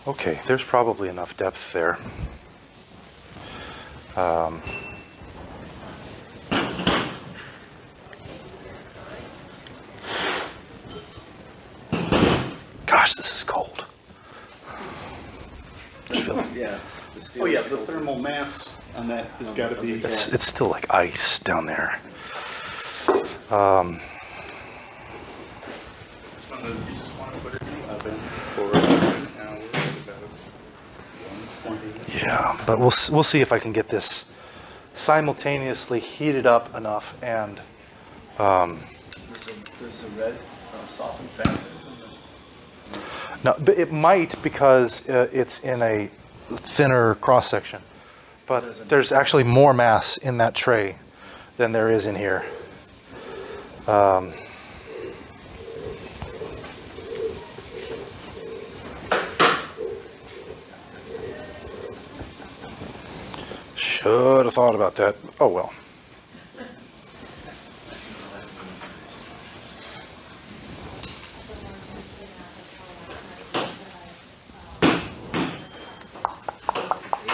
okay, there's probably enough depth there. Gosh, this is cold. Just feel it. Yeah. Oh yeah, the thermal mass on that has got to be. It's still like ice down there. It's one of those you just want to put it in the oven for an hour at about 120. Yeah, but we'll see if I can get this simultaneously heated up enough and. There's a red softened fat. No, but it might because it's in a thinner cross section. But there's actually more mass in that tray than there is in here. Should have thought about that. Oh well.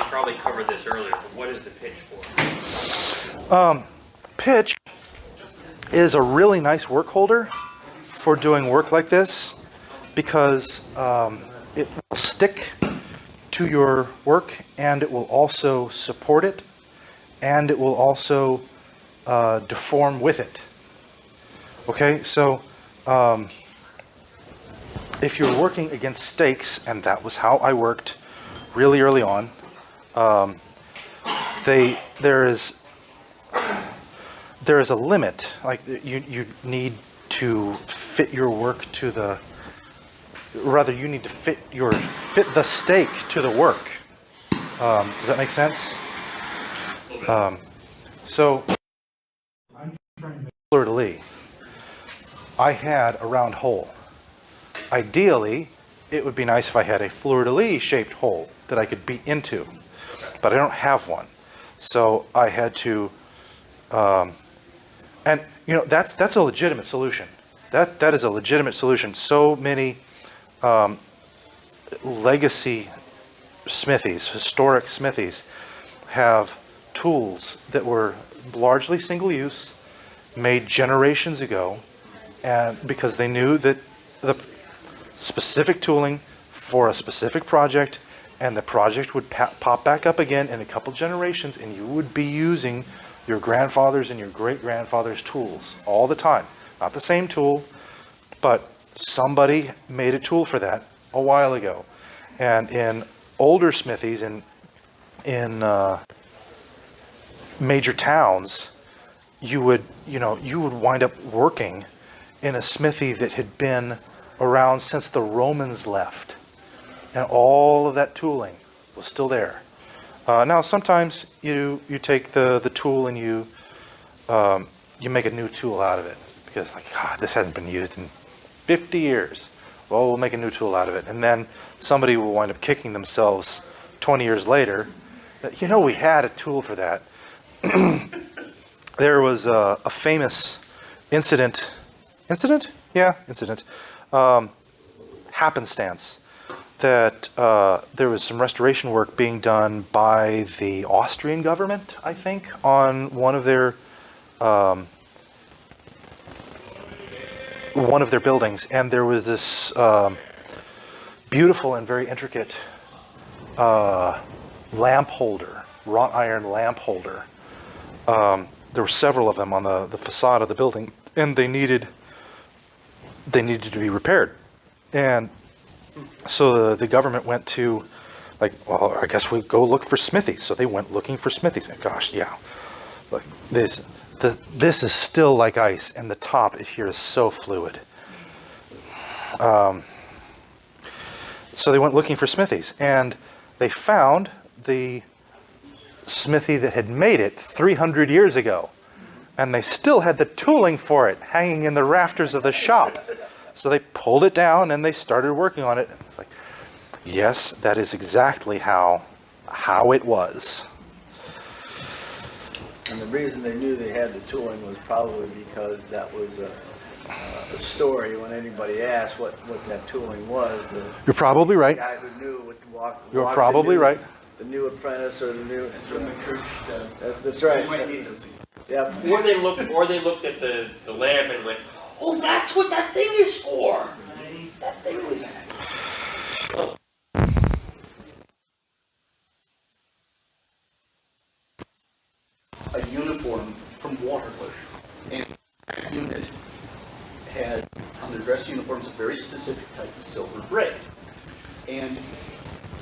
Probably covered this earlier, but what is the pitch for? Pitch is a really nice work holder for doing work like this because it will stick to your work, and it will also support it, and it will also deform with it. Okay, so if you're working against stakes, and that was how I worked really early on, there is a limit. Like you need to fit your work to the, rather you need to fit the stake to the work. Does that make sense? So I'm trying to make fleur-de-lis, I had a round hole. Ideally, it would be nice if I had a fleur-de-lis shaped hole that I could beat into, but I don't have one. So I had to, and you know, that's a legitimate solution. That is a legitimate solution. So many legacy smithies, historic smithies, have tools that were largely single use, made generations ago, and because they knew that the specific tooling for a specific project, and the project would pop back up again in a couple generations, and you would be using your grandfather's and your great-grandfather's tools all the time. Not the same tool, but somebody made a tool for that a while ago. And in older smithies in major towns, you would wind up working in a smithy that had been around since the Romans left, and all of that tooling was still there. Now sometimes you take the tool and you make a new tool out of it, because like, God, this hasn't been used in 50 years. Well, we'll make a new tool out of it, and then somebody will wind up kicking themselves 20 years later that, you know, we had a tool for that. There was a famous incident, happenstance, that there was some restoration work being done by the Austrian government, I think, on one of their buildings, and there was this beautiful and very intricate lamp holder, wrought iron lamp holder. There were several of them on the facade of the building, and they needed to be repaired. And so the government went to, like, well, I guess we go look for smithies. So they went looking for smithies. And gosh, yeah, look, this is still like ice, and the top here is so fluid. So they went looking for smithies, and they found the smithy that had made it 300 years ago, and they still had the tooling for it hanging in the rafters of the shop. So they pulled it down and they started working on it. And it's like, yes, that is exactly how it was. And the reason they knew they had the tooling was probably because that was a story when anybody asked what that tooling was. You're probably right. The guy who knew what to walk. You're probably right. The new apprentice or the new. That's right. Yeah. Or they looked at the lamp and went, oh, that's what that thing is for. That thing was that. A uniform from Waterloo, and that unit had on their dress uniforms a very specific type of silver braid. And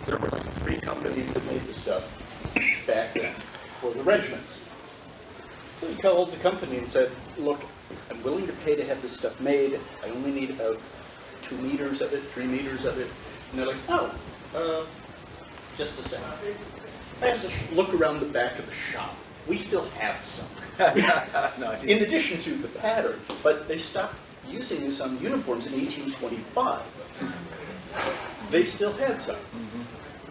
there were like 3 companies that made the stuff back then for the regiments. So he called the company and said, look, I'm willing to pay to have this stuff made. I only need about 2 meters of it, 3 meters of it. And they're like, oh, just a second. I have to look around the back of the shop. We still have some. In addition to the pattern, but they stopped using this on uniforms in 1825. They still had some.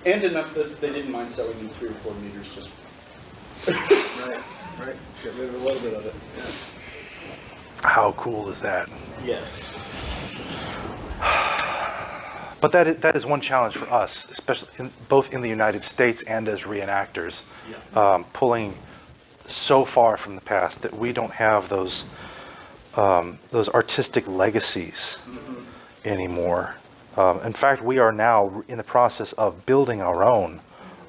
And enough that they didn't mind selling them 3 or 4 meters just. Right. Get rid of a little bit of it. Yeah. How cool is that? Yes. But that is one challenge for us, especially both in the United States and as reenactors, pulling so far from the past that we don't have those artistic legacies anymore. In fact, we are now in the process of building our own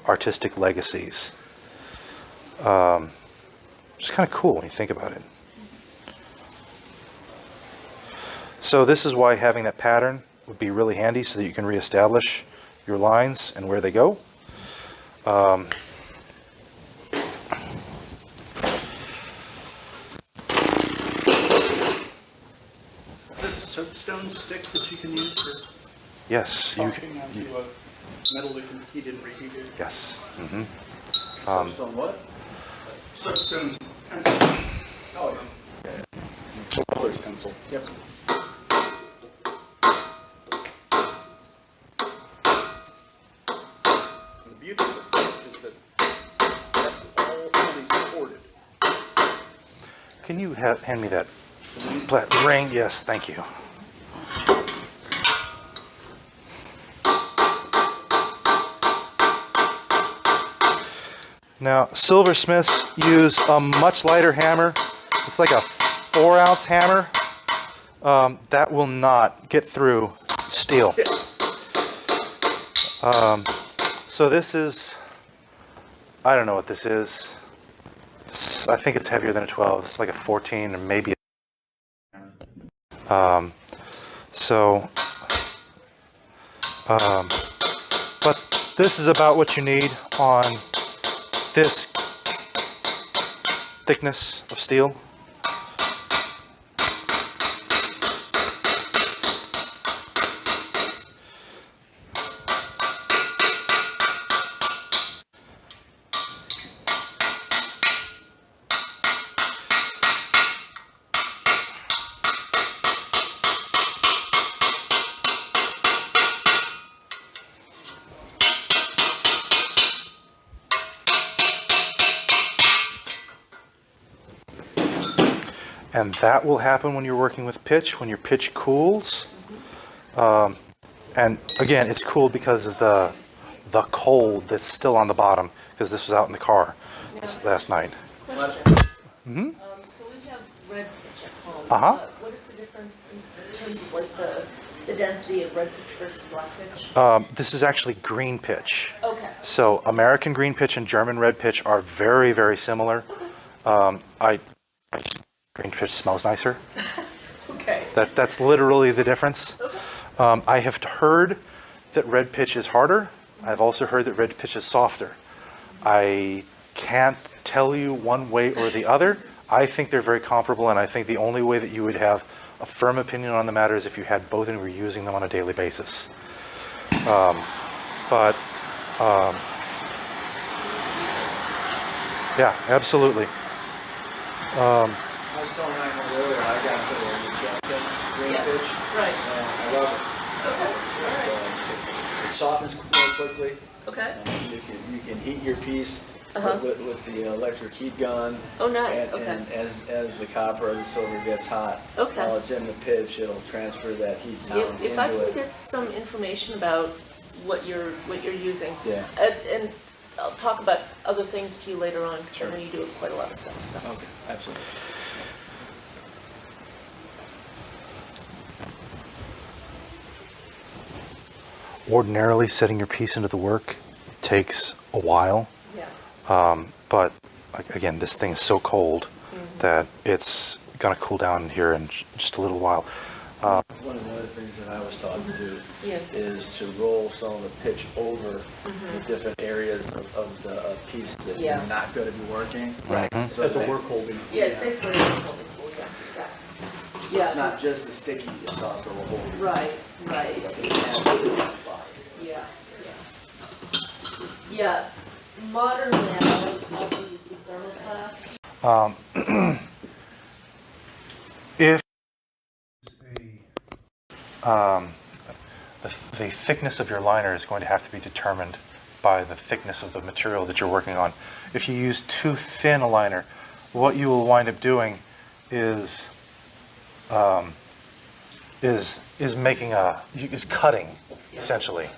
artistic legacies. It's kind of cool when you think about it. So this is why having that pattern would be really handy, so that you can reestablish your lines and where they go. Is it a soapstone stick that you can use for Yes, you caulking can. onto a metal that can heat and reheat it? Yes. Mm-hmm. Soapstone what? Soapstone pencil. Oh, Color's pencil. Yep. And the beauty of it is that that's all fully supported. Can you hand me that ring? Yes, thank you. Now, silversmiths use a much lighter hammer. It's like a 4-ounce hammer. That will not get through steel. So this is, I don't know what this is. I think it's heavier than a 12. It's like a 14 or maybe. But this is about what you need on this thickness of steel. And that will happen when you're working with pitch, when your pitch cools. And again, it's cooled because of the cold that's still on the bottom, because this was out in the car last night. Mm-hmm. So we have red pitch at home. Uh-huh. What is the difference in terms of like the density of red pitch versus black pitch? This is actually green pitch. Okay. So American green pitch and German red pitch are very, very similar. I just, green pitch smells nicer. Okay. That's literally the difference. Okay. I have heard that red pitch is harder. I've also heard that red pitch is softer. I can't tell you one way or the other. I think they're very comparable, and I think the only way that you would have a firm opinion on the matter is if you had both and were using them on a daily basis. Yeah, absolutely. I was telling Ryan earlier, I got some of the champion green pitch. Right. And I love it. Okay. All right. It softens more quickly. Okay. You can heat your piece Uh-huh. with the electric heat gun. Oh, nice. And, Okay. and as the copper or the silver gets hot, Okay. while it's in the pitch, it'll transfer that heat down If I into can it. get some information about what you're using, Yeah. and I'll talk about other things to you later on. Sure. I know you do quite a lot of stuff. So. Okay, absolutely. Ordinarily, setting your piece into the work takes a while. Yeah. But again, this thing is so cold that it's going to cool down here in just a little while. One of the other things that I was taught to do Yeah. is to roll some of the pitch over the different areas of the piece that Yeah. you're not going to be working. Right. So As a that- work holding. Yeah, it's basically a holding pool. Yeah. So it's not just the sticky, it's also a whole. Right. Right. Yeah. Yeah. Yeah. Modern now also uses thermoplast. If the thickness of your liner is going to have to be determined by the thickness of the material that you're working on. If you use too thin a liner, what you will wind up doing is cutting, essentially.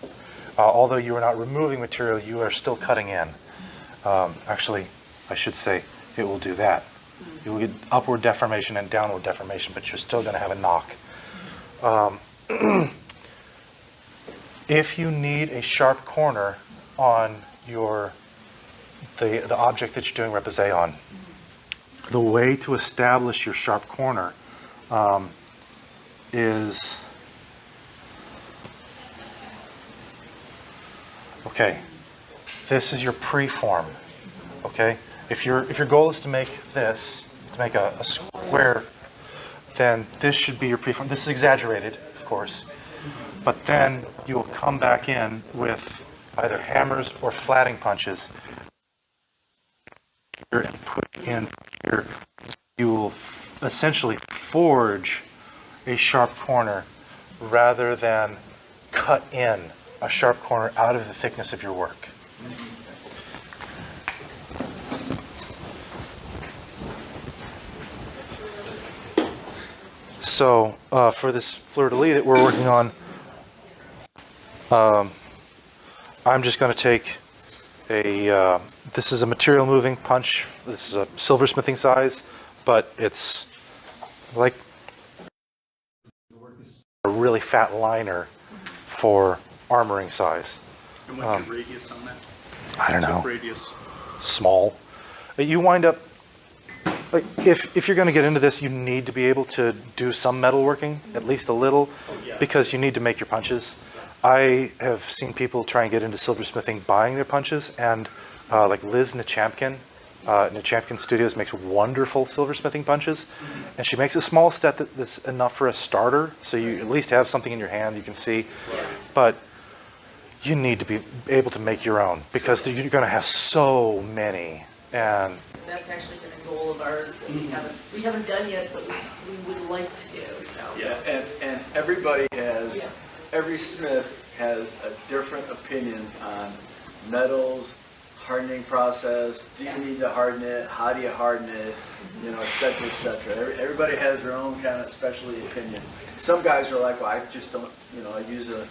Although you are not removing material, you are still cutting in. Actually, I should say it will do that. You will get upward deformation and downward deformation, but you're still going to have a knock. if you need a sharp corner on the object that you're doing repoussé on, the way to establish your sharp corner is, okay, this is your preform, okay? If your goal is to make this, to make a square, then this should be your preform. This is exaggerated, of course, but then you'll come back in with either hammers or flatting punches and put in here. You will essentially forge a sharp corner rather than cut in a sharp corner out of the thickness of your work. So for this fleur-de-lis that we're working on, I'm just going to take this is a material moving punch. This is a silversmithing size, but it's like a really fat liner for armoring size. And what's the radius on that? I don't know. Radius. Small. You wind up, like, if you're going to get into this, you need to be able to do some metalworking, at least a little, because you need to make your punches. I have seen people try and get into silversmithing buying their punches, and like Liz Nechampkin, Nechampkin Studios makes wonderful silversmithing punches, and she makes a small set that's enough for a starter, so you at least have something in your hand you can see, but you need to be able to make your own, because you're going to have so many. And That's actually been a goal of ours that we haven't done yet, but we would like to do, so. Yeah, and everybody has, Yeah. every smith has a different opinion on metals, hardening process, do you need to harden it, how do you harden it, you know, et cetera, et cetera. Everybody has their own kind of specialty opinion. Some guys are like, well, I just don't, you know, I use a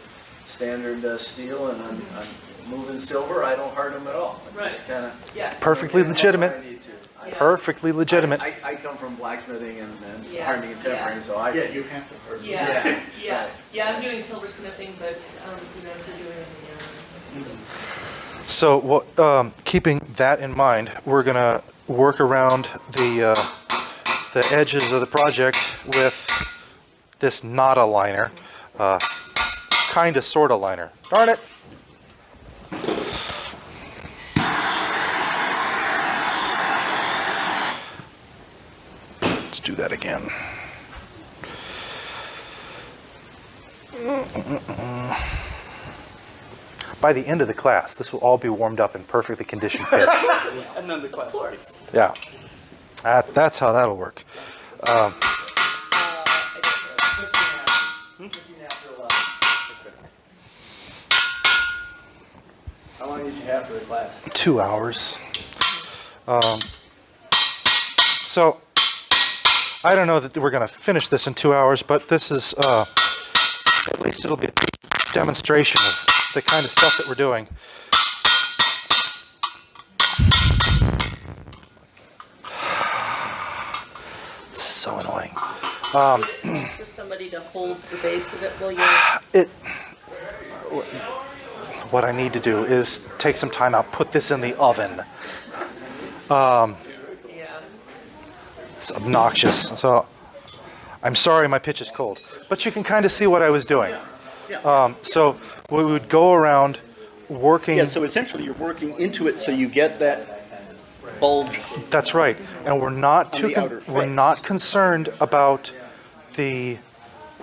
standard steel and I'm moving silver, I don't harden them at all. I just kind of, Yeah. perfectly legitimate. Yeah. Perfectly legitimate. I come from blacksmithing and Yeah. hardening and tempering, so I. Yeah, you have to harden. Yeah, I'm doing silversmithing, but, you know, if you're doing, So, keeping that in mind, we're going to work around the edges of the project with this not a liner, kind of sort of liner. Darn it! Let's do that again. By the end of the class, this will all be warmed up in perfectly conditioned pitch. And then the class. of course. Yeah, that's how that'll work. How long did you have for the class? 2 hours. So, I don't know that we're going to finish this in 2 hours, but this is, at least it'll be a demonstration of the kind of stuff that we're doing. So annoying. For somebody to hold the base of it while you're. What I need to do is take some time out, put this in the oven. Yeah. It's obnoxious. So I'm sorry my pitch is cold, but you can kind of see what I was doing. So we would go around working. Yeah, so essentially you're working into it so you get that bulge. That's right, and we're not On the outer we're face. not concerned about the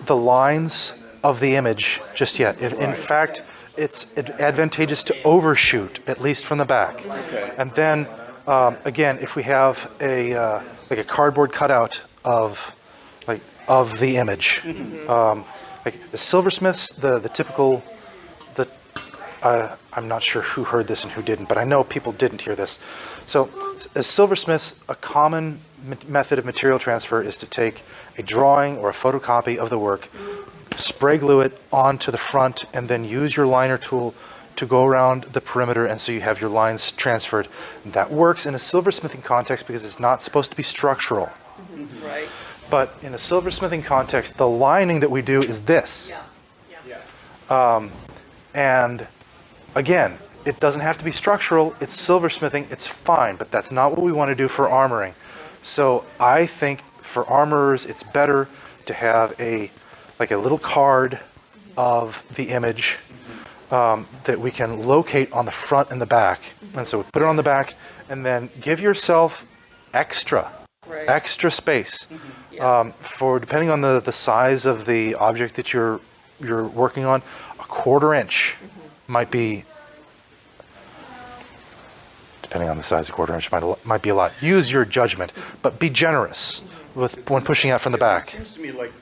lines of the image just yet. In fact, it's advantageous to overshoot, at least from the back. Okay. And then again, if we have a like a cardboard cutout of the image, like the silversmiths, the typical. I'm not sure who heard this and who didn't, but I know people didn't hear this. So as silversmiths, a common method of material transfer is to take a drawing or a photocopy of the work, spray glue it onto the front, and then use your liner tool to go around the perimeter, and so you have your lines transferred. And that works in a silversmithing context because it's not supposed to be structural. Right. But in a silversmithing context, the lining that we do is this. Yeah. And again, it doesn't have to be structural, it's silversmithing, it's fine, but that's not what we want to do for armoring. So I think for armorers, it's better to have like a little card of the image that we can locate on the front and the back. And so we put it on the back, and then give yourself extra space for, depending on the size of the object that you're working on. A 1/4 inch might be, depending on the size, a 1/4 inch might be a lot. Use your judgment, but be generous when pushing out from the back. It seems to me like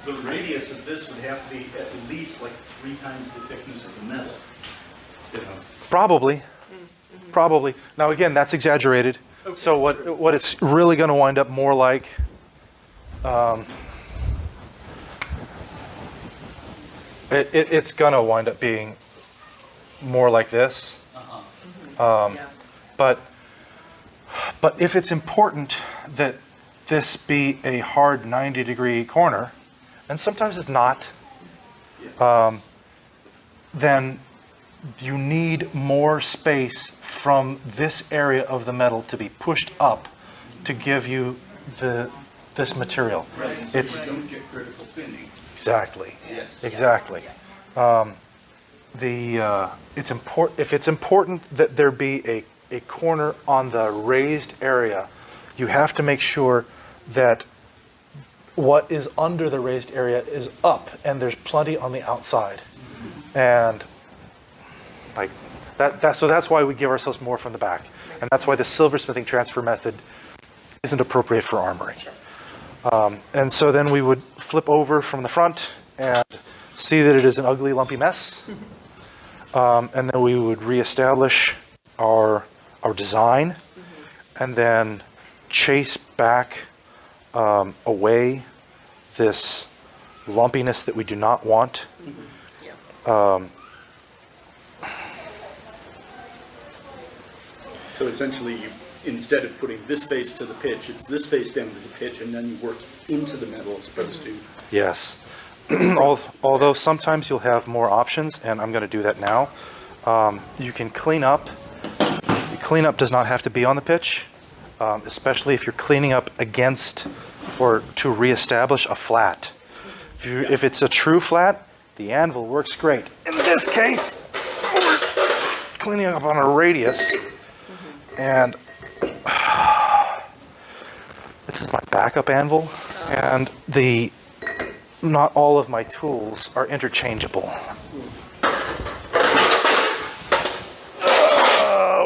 the radius of this would have to be at least like 3 times the thickness of the metal. You know? Probably. Now again, that's exaggerated. Okay. So what it's really going to wind up more like, it's going to wind up being more like this. But if it's important that this be a hard 90-degree corner, and sometimes it's not, then you need more space from this area of the metal to be pushed up to give you this material. Right. So you don't get critical thinning. Exactly. Yes. Exactly. If it's important that there be a corner on the raised area, you have to make sure that what is under the raised area is up, and there's plenty on the outside. And like that, so that's why we give ourselves more from the back, and that's why the silversmithing transfer method isn't appropriate for armoring. And so then we would flip over from the front and see that it is an ugly, lumpy mess. And then we would reestablish our design, and then chase back away this lumpiness that we do not want. So essentially, you, instead of putting this face to the pitch, it's this face down to the pitch, and then you work into the metal as opposed to... Yes. Although sometimes you'll have more options, and I'm going to do that now. You can clean up. Cleanup does not have to be on the pitch, especially if you're cleaning up against or to reestablish a flat. If it's a true flat, the anvil works great. In this case, we're cleaning up on a radius, and this is my backup anvil, and not all of my tools are interchangeable.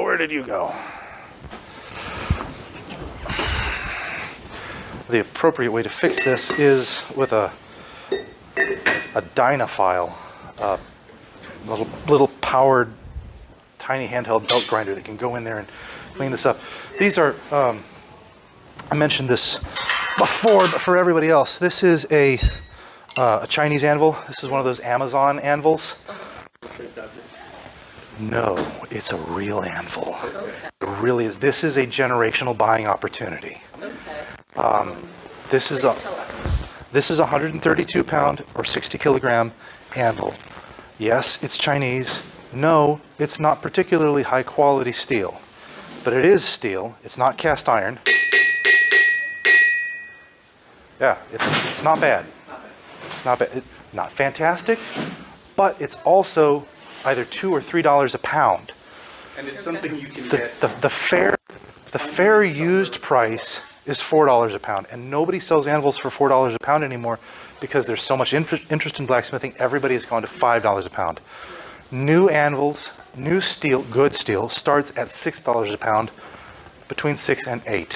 Where did you go? The appropriate way to fix this is with a Dynafile, little powered, tiny handheld belt grinder that can go in there and clean this up. These are, I mentioned this before, but for everybody else, this is a Chinese anvil. This is one of those Amazon anvils. No, it's a real anvil. It really is. This is a generational buying opportunity. This is a 132-pound or 60-kilogram anvil. Yes, it's Chinese. No, it's not particularly high-quality steel, but it is steel. It's not cast iron. Yeah, it's not bad. It's not bad. Not fantastic, but it's also either $2 or $3 a pound. And it's something you can get. The fair used price is $4 a pound, and nobody sells anvils for $4 a pound anymore because there's so much interest in blacksmithing. Everybody has gone to $5 a pound. New anvils, new steel, good steel, starts at $6 a pound, between $6 and $8.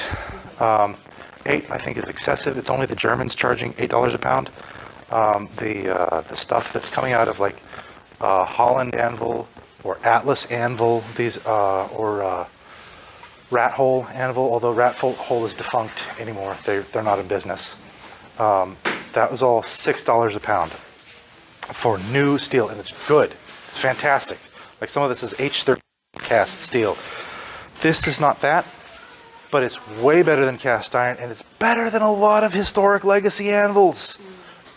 $8 I think is excessive. It's only the Germans charging $8 a pound. The stuff that's coming out of like Holland anvil or Atlas anvil, or Rat Hole anvil, although Rat Hole is defunct anymore. They're not in business. That was all $6 a pound for new steel, and it's good. It's fantastic. Like some of this is H30 cast steel. This is not that, but it's way better than cast iron, and it's better than a lot of historic legacy anvils.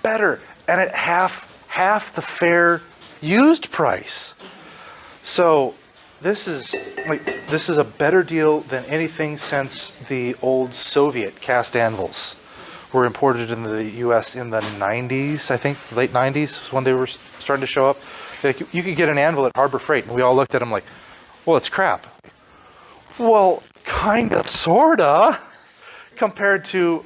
Better, and at half half the fair used price. So this is a better deal than anything since the old Soviet cast anvils were imported in the U.S. in the 90s, I think, late 90s is when they were starting to show up. Like, you could get an anvil at Harbor Freight, and we all looked at them like, well, it's crap. Well, kinda, sorta, compared to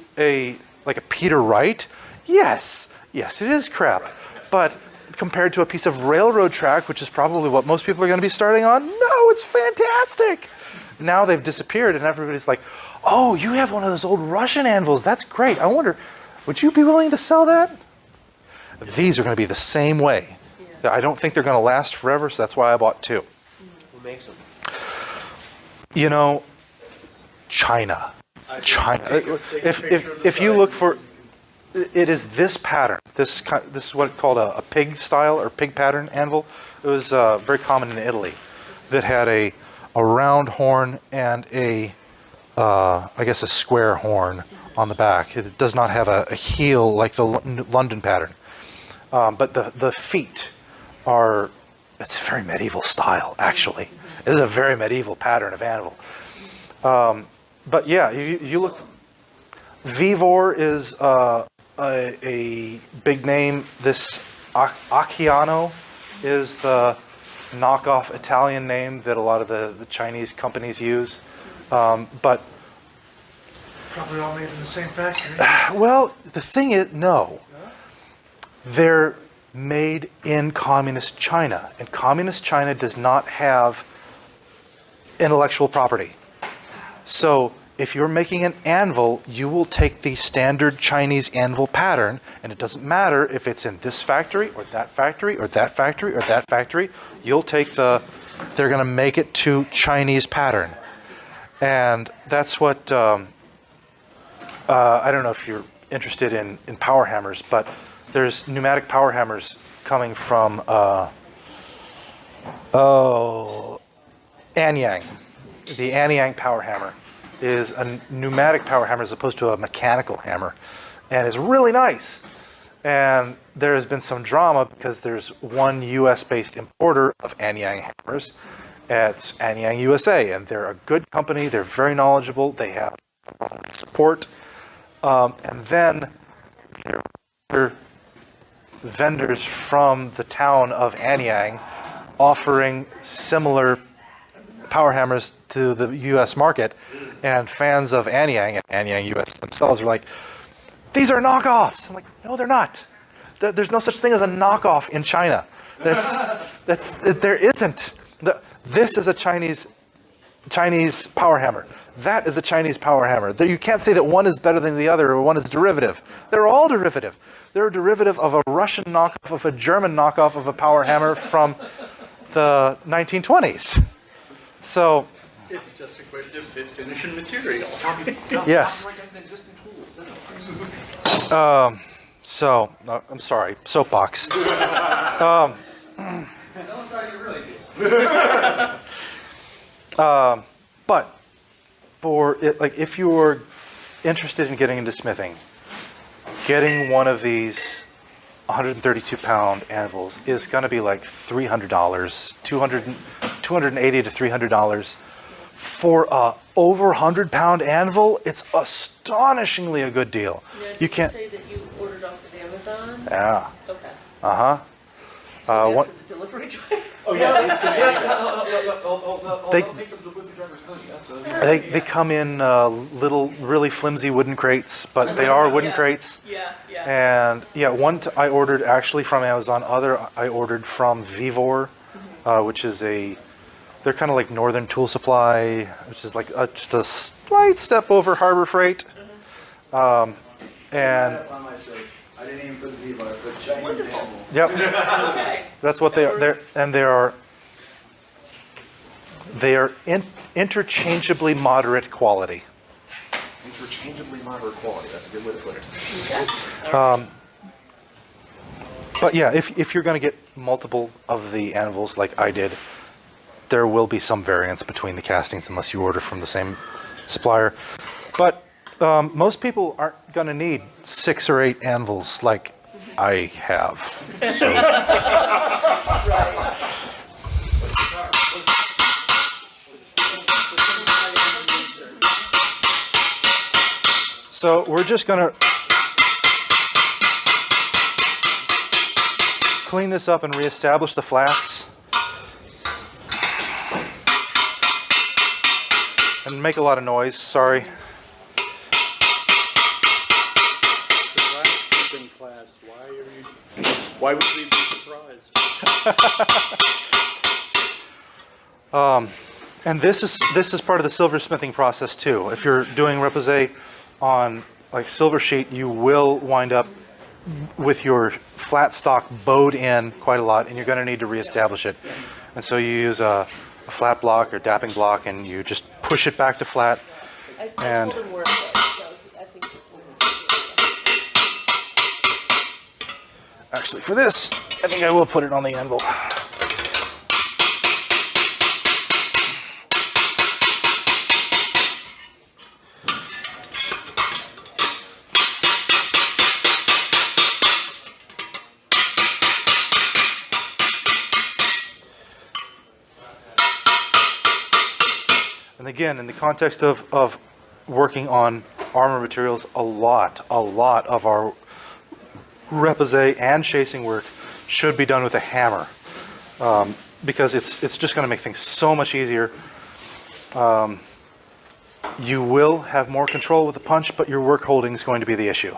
like a Peter Wright. Yes, it is crap. But compared to a piece of railroad track, which is probably what most people are going to be starting on, no, it's fantastic. Now they've disappeared, and everybody's like, oh, you have one of those old Russian anvils. That's great. I wonder, would you be willing to sell that? These are going to be the same way. Yeah. I don't think they're going to last forever, so that's why I bought two. Who makes them? You know, China. If you look for, it is this pattern. This is what it's called a pig style or pig pattern anvil. It was very common in Italy. That had a round horn and I guess a square horn on the back. It does not have a heel like the London pattern. But the feet are, it's a very medieval style, actually. It is a very medieval pattern of anvil. But yeah, you look, Vivor is a big name. This Acciano is the knockoff Italian name that a lot of the Chinese companies use. But Probably all made in the same factory. well, the thing is, no. They're made in communist China, and communist China does not have intellectual property. So if you're making an anvil, you will take the standard Chinese anvil pattern, and it doesn't matter if it's in this factory or that factory or that factory or that factory. You'll take they're going to make it to Chinese pattern. And that's what, I don't know if you're interested in power hammers, but there's pneumatic power hammers coming from, Anyang. The Anyang power hammer is a pneumatic power hammer as opposed to a mechanical hammer, and it's really nice. And there has been some drama because there's one U.S.-based importer of Anyang hammers. It's Anyang USA, and they're a good company. They're very knowledgeable. They have support. And then there are vendors from the town of Anyang offering similar power hammers to the U.S. market, and fans of Anyang and Anyang US themselves are like, these are knockoffs. I'm like, no, they're not. There's no such thing as a knockoff in China. There isn't. This is a Chinese power hammer. That is a Chinese power hammer. You can't say that one is better than the other or one is derivative. They're all derivative. They're a derivative of a Russian knockoff, of a German knockoff of a power hammer from the 1920s. So It's just a question of fit, finish, and material. yes. I'm sorry, soapbox. But for it, like, if you're interested in getting into smithing, getting one of these 132-pound anvils is going to be like $300, $280 to $300. For a over 100-pound anvil, it's astonishingly a good deal. Yeah, You can't. say that you ordered off of Amazon? Yeah. Okay. What? The delivery driver? Oh, yeah. They come in little, really flimsy wooden crates, but they are wooden crates. Yeah. And yeah, I ordered actually from Amazon. Other I ordered from Vivor, which is they're kind of like Northern Tool Supply, which is like just a slight step over Harbor Freight. And I didn't even put the V-bar, but Chinese animal. yep, Okay. that's what they are. They are interchangeably moderate quality. Interchangeably moderate quality. That's a good way to put it. Okay. But yeah, if you're going to get multiple of the anvils like I did, there will be some variance between the castings unless you order from the same supplier. But most people aren't going to need 6 or 8 anvils like I have. So. So we're just going to clean this up and reestablish the flats. And make a lot of noise, sorry. Class. Why would we be surprised? And this is part of the silversmithing process too. If you're doing repoussé on like silver sheet, you will wind up with your flat stock bowed in quite a lot, and you're going to need to reestablish it. And so you use a flat block or dapping block, and you just push it back to flat. And told him where it was, so I think actually, for this, I think I will put it on the anvil. And again, in the context of working on armor materials, a lot of our repoussé and chasing work should be done with a hammer, because it's just going to make things so much easier. You will have more control with the punch, but your work holding is going to be the issue.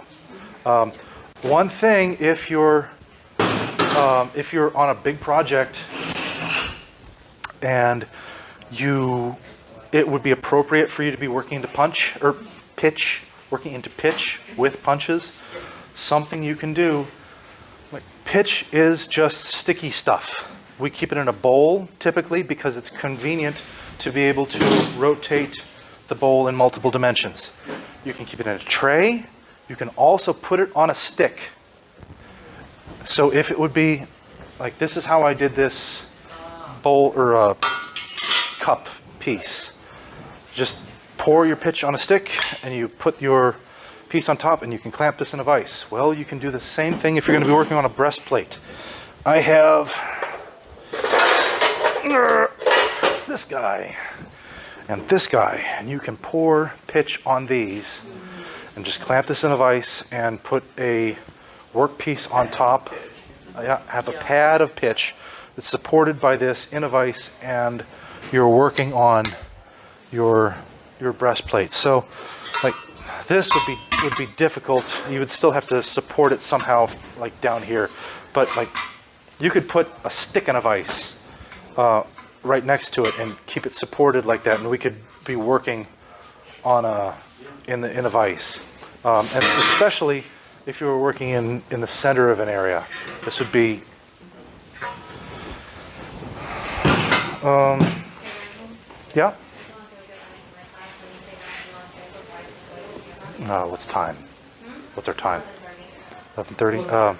One thing, if you're on a big project and it would be appropriate for you to be working into punch or pitch, working into pitch with punches. Something you can do, like pitch is just sticky stuff. We keep it in a bowl typically because it's convenient to be able to rotate the bowl in multiple dimensions. You can keep it in a tray. You can also put it on a stick. So if it would be like, this is how I did this bowl or a cup piece. Just pour your pitch on a stick and you put your piece on top and you can clamp this in a vise. Well, you can do the same thing if you're going to be working on a breastplate. I have this guy and this guy, and you can pour pitch on these and just clamp this in a vise and put a workpiece on top. Have a pad of pitch that's supported by this in a vise, and you're working on your breastplate. So like this would be difficult. You would still have to support it somehow, like down here, but like you could put a stick in a vise right next to it and keep it supported like that, and we could be working on in a vise. And especially if you were working in the center of an area, this would be yeah. What's time? What's our time? 11:30.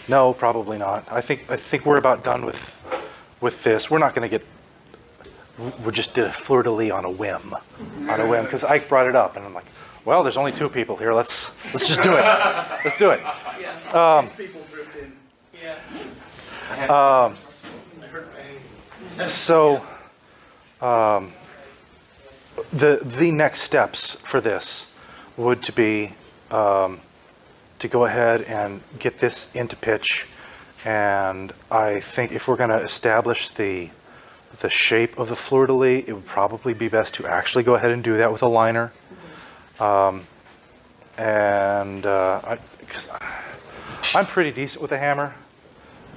No, probably not. I think we're about done with this. We're not going to get. We just did a fleur-de-lis on a whim, because Ike brought it up, and I'm like, well, there's only 2 people here. Let's just do it. Let's do it. People drift in. So, the next steps for this would to be to go ahead and get this into pitch, and I think if we're going to establish the shape of the fleur-de-lis, it would probably be best to actually go ahead and do that with a liner. Because I'm pretty decent with a hammer,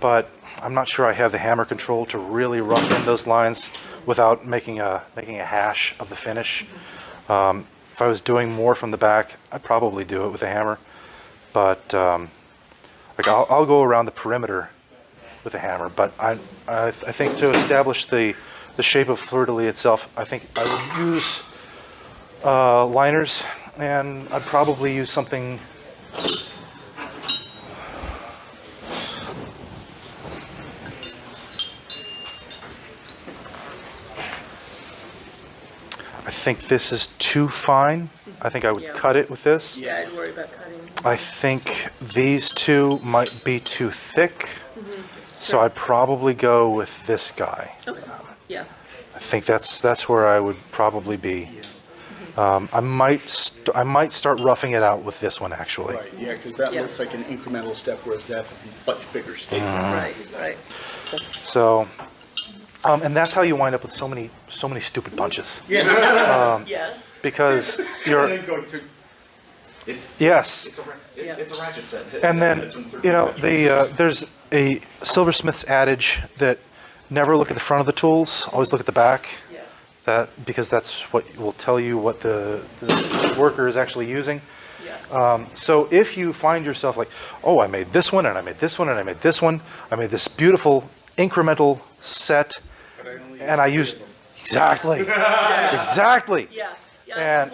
but I'm not sure I have the hammer control to really rough in those lines without making a hash of the finish. If I was doing more from the back, I'd probably do it with a hammer, but like I'll go around the perimeter with a hammer. But I think to establish the shape of fleur-de-lis itself, I think I would use liners, and I'd probably use something. I think this is too fine. I think I would Yeah. cut it with this. Yeah, I'd worry about cutting. I think these two might be too thick, so I'd probably go with this guy. Okay, yeah. I think that's where I would probably be. I might start roughing it out with this one actually. Right, yeah, because that Yeah. looks like an incremental step, whereas that's a much bigger step. Right, right. So, and that's how you wind up with so many stupid punches Yes. because you're It's, yes. it's a ratchet set. And then, there's a silversmith's adage that never look at the front of the tools, always look at the back. Yes, Because that's what will tell you what the worker is actually using. yes. So if you find yourself like, oh, I made this one, and I made this one, and I made this one, I made this beautiful incremental set, and I used exactly, exactly. Yeah, yeah. And